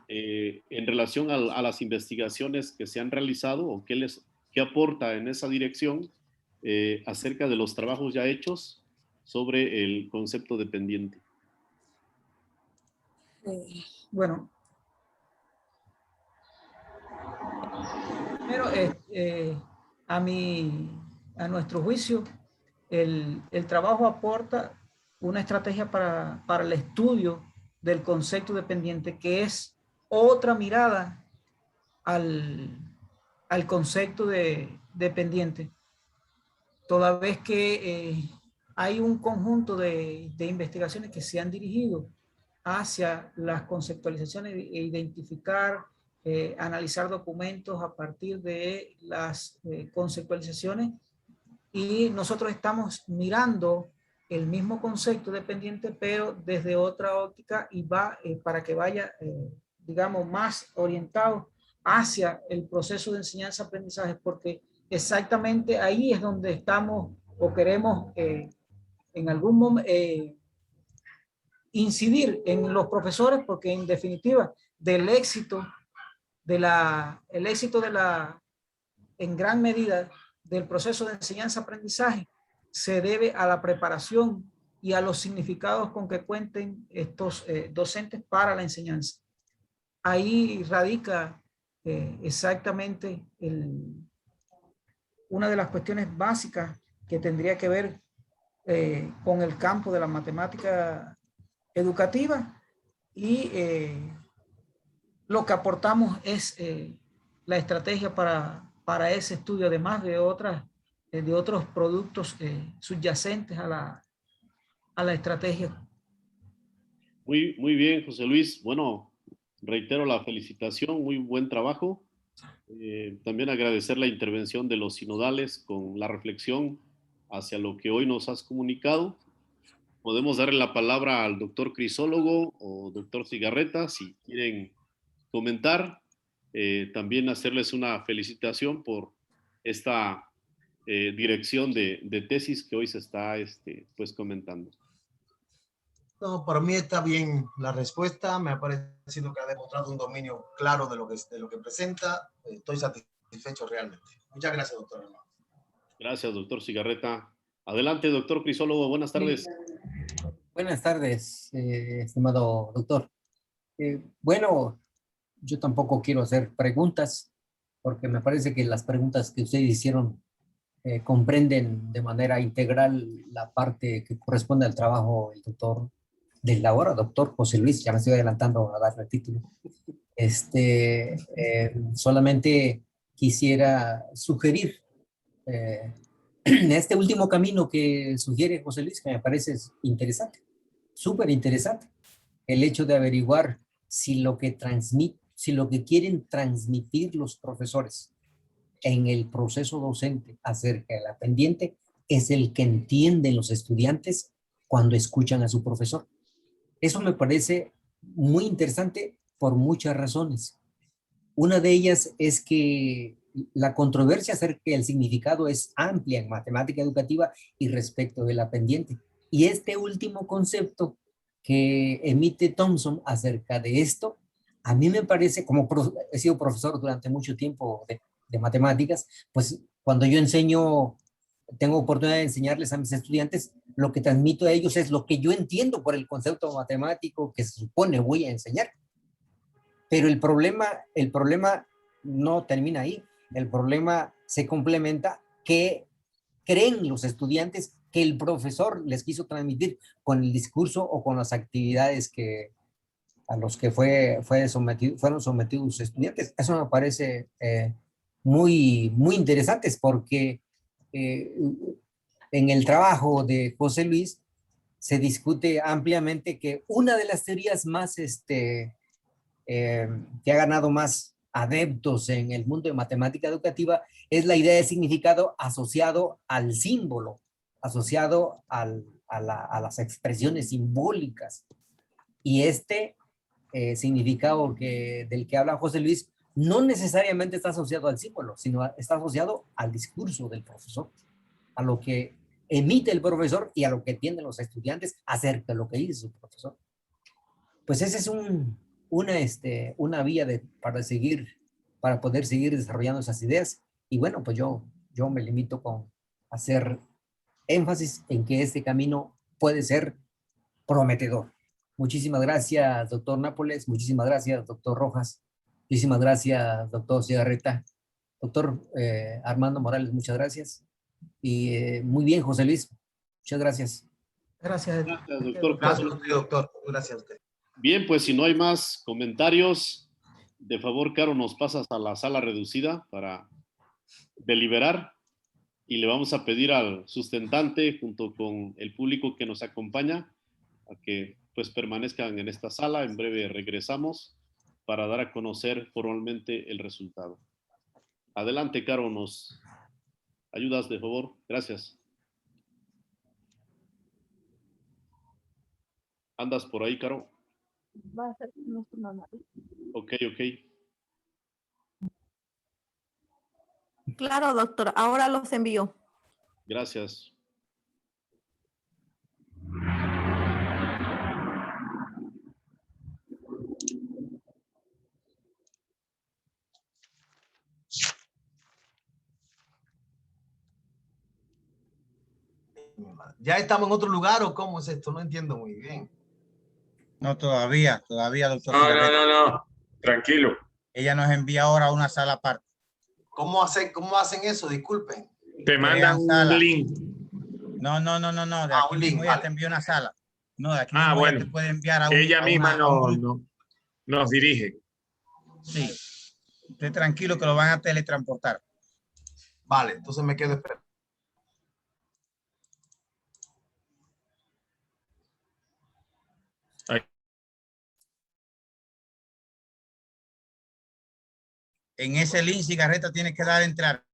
en relación a las investigaciones que se han realizado, o qué aporta en esa dirección acerca de los trabajos ya hechos sobre el concepto de pendiente? Bueno, primero, a nuestro juicio, el trabajo aporta una estrategia para el estudio del concepto de pendiente, que es otra mirada al concepto de pendiente, toda vez que hay un conjunto de investigaciones que se han dirigido hacia las conceptualizaciones e identificar analizar documentos a partir de las conceptualizaciones, y nosotros estamos mirando el mismo concepto dependiente, pero desde otra óptica, y va para que vaya, digamos, más orientado hacia el proceso de enseñanza-aprendizaje, porque exactamente ahí es donde estamos o queremos en algún momento incidir en los profesores, porque en definitiva del éxito el éxito en gran medida del proceso de enseñanza-aprendizaje se debe a la preparación y a los significados con que cuenten estos docentes para la enseñanza. Ahí radica exactamente una de las cuestiones básicas que tendría que ver con el campo de la matemática educativa, y lo que aportamos es la estrategia para ese estudio, además de otros productos subyacentes a la estrategia. Muy bien, José Luis. Bueno, reitero la felicitación, muy buen trabajo. También agradecer la intervención de los sinodales con la reflexión hacia lo que hoy nos has comunicado. Podemos darle la palabra al doctor Crisólogo o doctor Cigarreta si quieren comentar. También hacerles una felicitación por esta dirección de tesis que hoy se está pues comentando. No, para mí está bien la respuesta. Me ha parecido que ha demostrado un dominio claro de lo que presenta. Estoy satisfecho realmente. Muchas gracias, doctor. Gracias, doctor Cigarreta. Adelante, doctor Crisólogo. Buenas tardes. Buenas tardes, estimado doctor. Bueno, yo tampoco quiero hacer preguntas, porque me parece que las preguntas que ustedes hicieron comprenden de manera integral la parte que corresponde al trabajo del doctor del ahora, doctor José Luis. Ya me estoy adelantando a darle el título. Solamente quisiera sugerir este último camino que sugiere José Luis, que me parece interesante, súper interesante, el hecho de averiguar si lo que quieren transmitir los profesores en el proceso docente acerca de la pendiente es el que entienden los estudiantes cuando escuchan a su profesor. Eso me parece muy interesante por muchas razones. Una de ellas es que la controversia acerca del significado es amplia en matemática educativa y respecto de la pendiente. Y este último concepto que emite Thompson acerca de esto, a mí me parece, como he sido profesor durante mucho tiempo de matemáticas, pues cuando yo tengo oportunidad de enseñarles a mis estudiantes, lo que transmito a ellos es lo que yo entiendo por el concepto matemático que se supone voy a enseñar. Pero el problema no termina ahí. El problema se complementa que creen los estudiantes que el profesor les quiso transmitir con el discurso o con las actividades a los que fueron sometidos los estudiantes. Eso me parece muy, muy interesante, porque en el trabajo de José Luis se discute ampliamente que una de las teorías más que ha ganado más adeptos en el mundo de matemática educativa es la idea de significado asociado al símbolo, asociado a las expresiones simbólicas. Y significado del que habla José Luis no necesariamente está asociado al símbolo, sino está asociado al discurso del profesor, a lo que emite el profesor y a lo que entienden los estudiantes acerca de lo que dice su profesor. Pues esa es una vía para poder seguir desarrollando esas ideas. Y bueno, pues yo me limito con hacer énfasis en que este camino puede ser prometedor. Muchísimas gracias, doctor Nápoles. Muchísimas gracias, doctor Rojas. Muchísimas gracias, doctor Cigarreta. Doctor Armando Morales, muchas gracias. Y muy bien, José Luis. Muchas gracias. Gracias, doctor. Gracias, doctor. Gracias a usted. Bien, pues si no hay más comentarios, de favor, Caro, nos pasas a la sala reducida para deliberar, y le vamos a pedir al sustentante junto con el público que nos acompaña a que pues permanezcan en esta sala. En breve regresamos para dar a conocer formalmente el resultado. Adelante, Caro, ¿nos ayudas, de favor? Gracias. ¿Andas por ahí, Caro? Va a ser nuestro normal. Ok. Claro, doctor. Ahora los envío. Gracias. ¿Ya estamos en otro lugar o cómo es esto? No entiendo muy bien. No, todavía, doctor. No. Tranquilo. Ella nos envía ahora a una sala aparte. ¿Cómo hacen eso? Disculpen. Te mandan un link. No. De aquí Un mismo link, ella vale. te envía una sala. No, de aquí mismo ella Bueno. te puede enviar a un, Ella misma a un grupo. nos dirige. Sí. Esté tranquilo que lo van a teletransportar. Vale, entonces me quedo esperando. En ese link, Cigarreta, tienes que dar a entrar.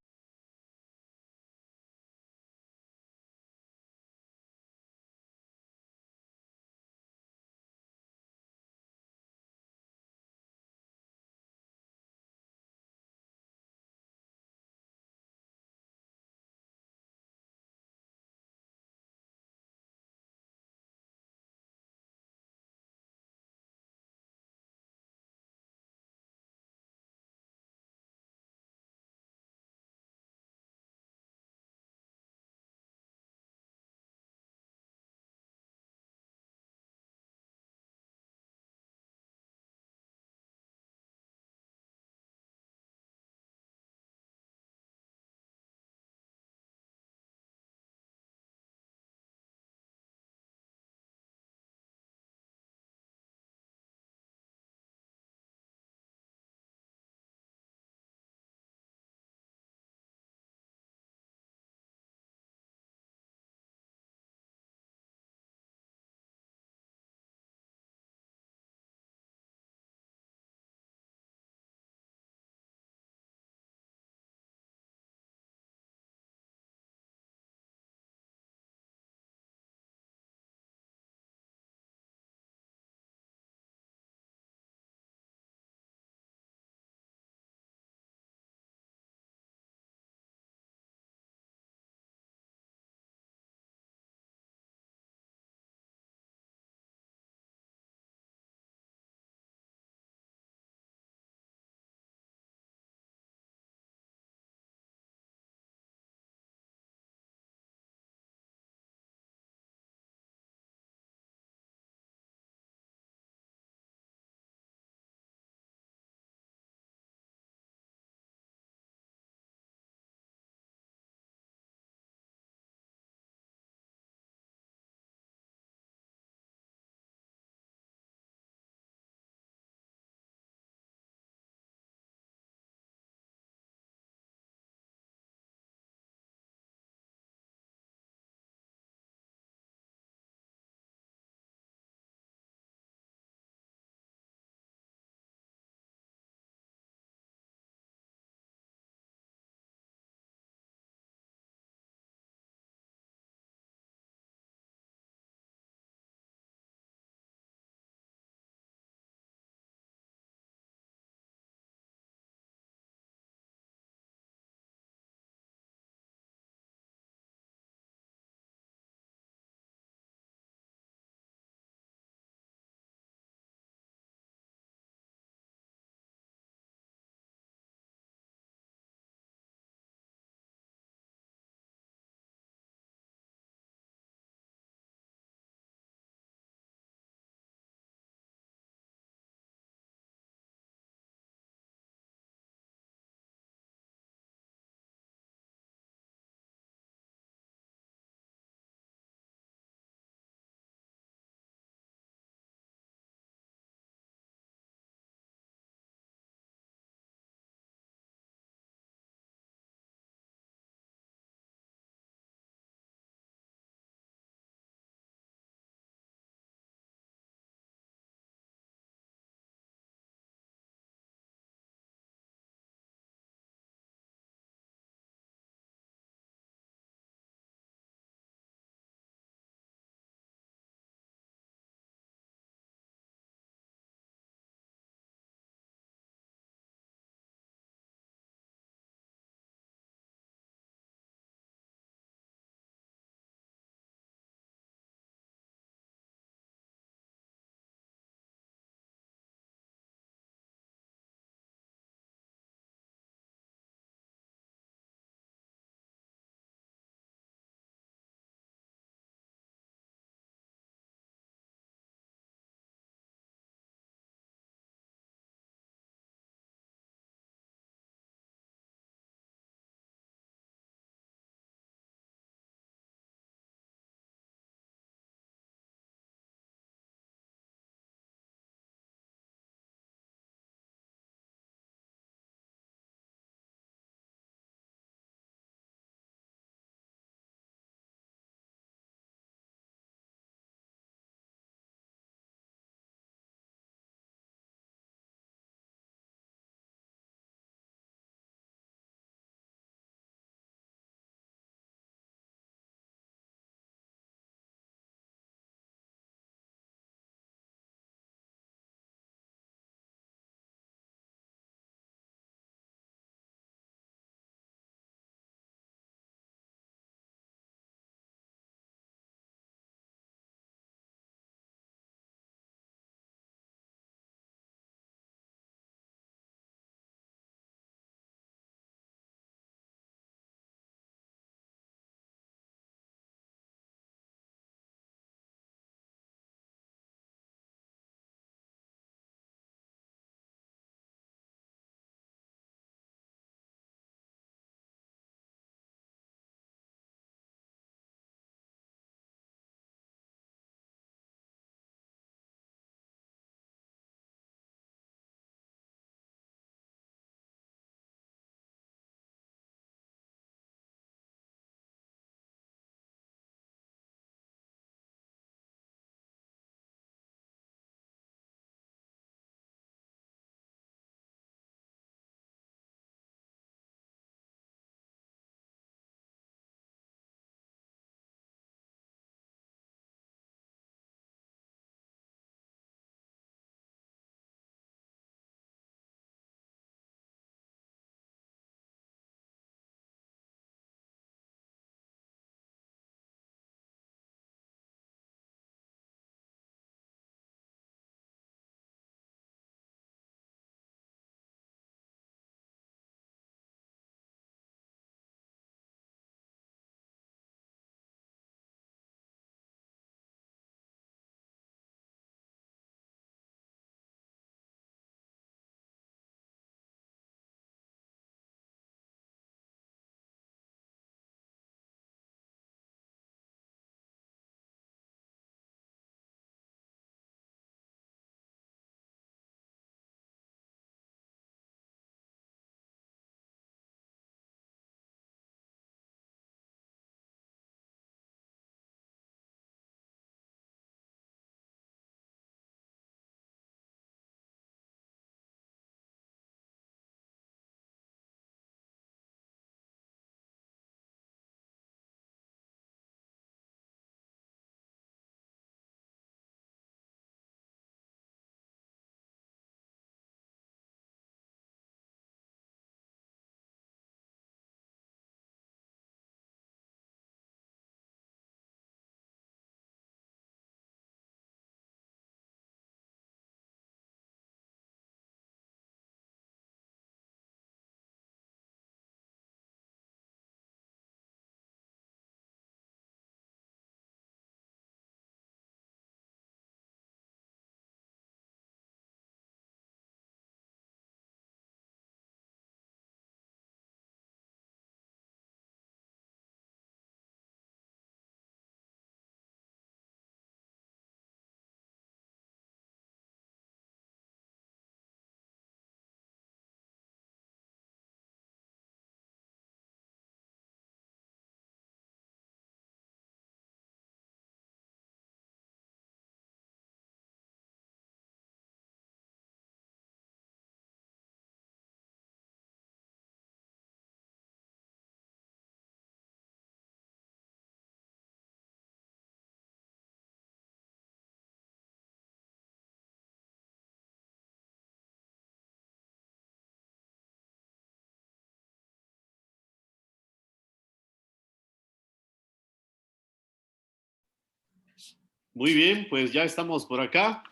Muy bien, pues ya estamos por acá.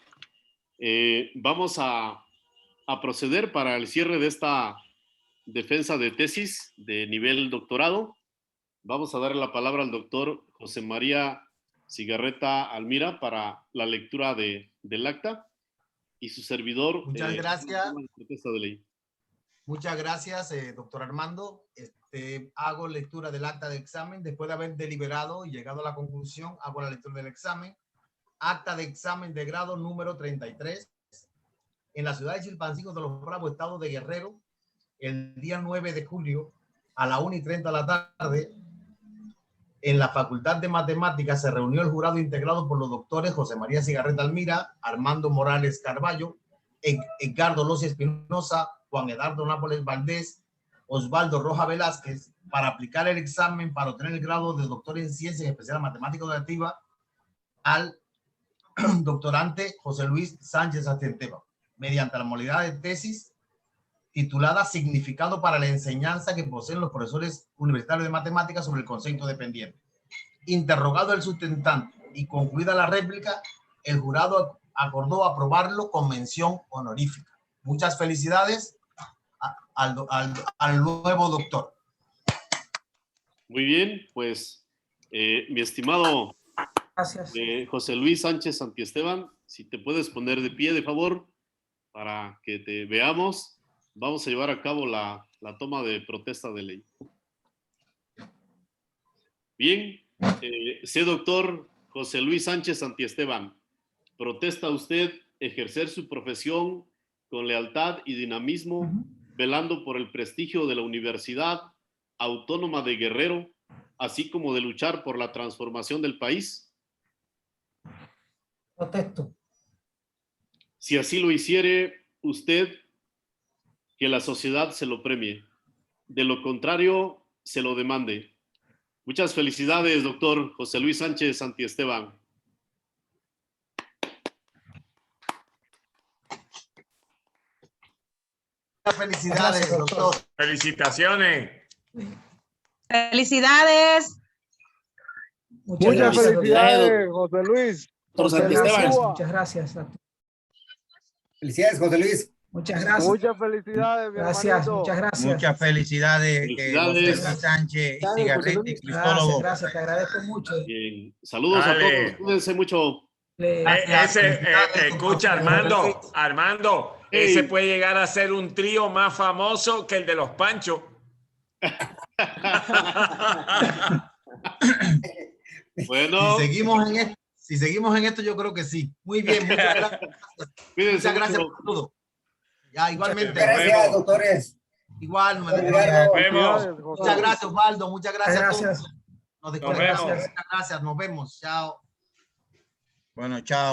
Vamos a proceder para el cierre de esta defensa de tesis de nivel doctorado. Vamos a darle la palabra al doctor José María Cigarreta Almira para la lectura del acta y su servidor. Muchas gracias. Protesta de ley. Muchas gracias, doctor Armando. Hago lectura del acta de examen. Después de haber deliberado y llegado a la conclusión, hago la lectura del examen. Acta de examen de grado número 33 en la ciudad de Chilpancingo de los Bravos, estado de Guerrero, el día 9 de julio a la 1:30 de la tarde. En la Facultad de Matemáticas se reunió el jurado integrado por los doctores José María Cigarreta Almira, Armando Morales Carballo, Edgardo Locia Espinosa, Juan Edardo Nápoles Valdés, Osvaldo Roja Velázquez, para aplicar el examen para obtener el grado de doctor en ciencia, en especial matemática educativa, al doctorante José Luis Sánchez Santiesteban, mediante la modalidad de tesis titulada Significado para la enseñanza que poseen los profesores universitarios de matemáticas sobre el concepto dependiente. Interrogado el sustentante y concluida la réplica, el jurado acordó aprobarlo con mención honorífica. Muchas felicidades al nuevo doctor. Muy bien, pues mi estimado Gracias. José Luis Sánchez Santiesteban, si te puedes poner de pie, de favor, para que te veamos. Vamos a llevar a cabo la toma de protesta de ley. Bien, sé doctor José Luis Sánchez Santiesteban, ¿protesta usted ejercer su profesión con lealtad y dinamismo, velando por el prestigio de la Universidad Autónoma de Guerrero, así como de luchar por la transformación del país? Protesto. Si así lo hiciere, usted, que la sociedad se lo premie. De lo contrario, se lo demande. Muchas felicidades, doctor José Luis Sánchez Santiesteban. Felicidades, doctor. Felicitaciones. Felicidades. Muchas felicidades, José Luis. Muchas gracias. Muchas gracias. Felicidades, José Luis. Muchas gracias. Muchas felicidades, mi Gracias, hermanito. muchas gracias. Muchas felicidades, José Luis Sánchez, Cigarreta y Cristólogo. Gracias, te agradezco mucho. Bien. Saludos Dale. a todos. Cuídense mucho. Escucha, Armando, ese puede llegar a ser un trío más famoso que el de los Panchos. Bueno. Si seguimos en esto, yo creo que sí. Muy bien, muchas gracias. Muchas gracias por todo. Ya, igualmente. Gracias, doctores. Igual, nos vemos. Muchas gracias, Osvaldo. Muchas gracias. Gracias. Nos desconectamos. Muchas gracias. Nos vemos. Chao. Bueno, chao.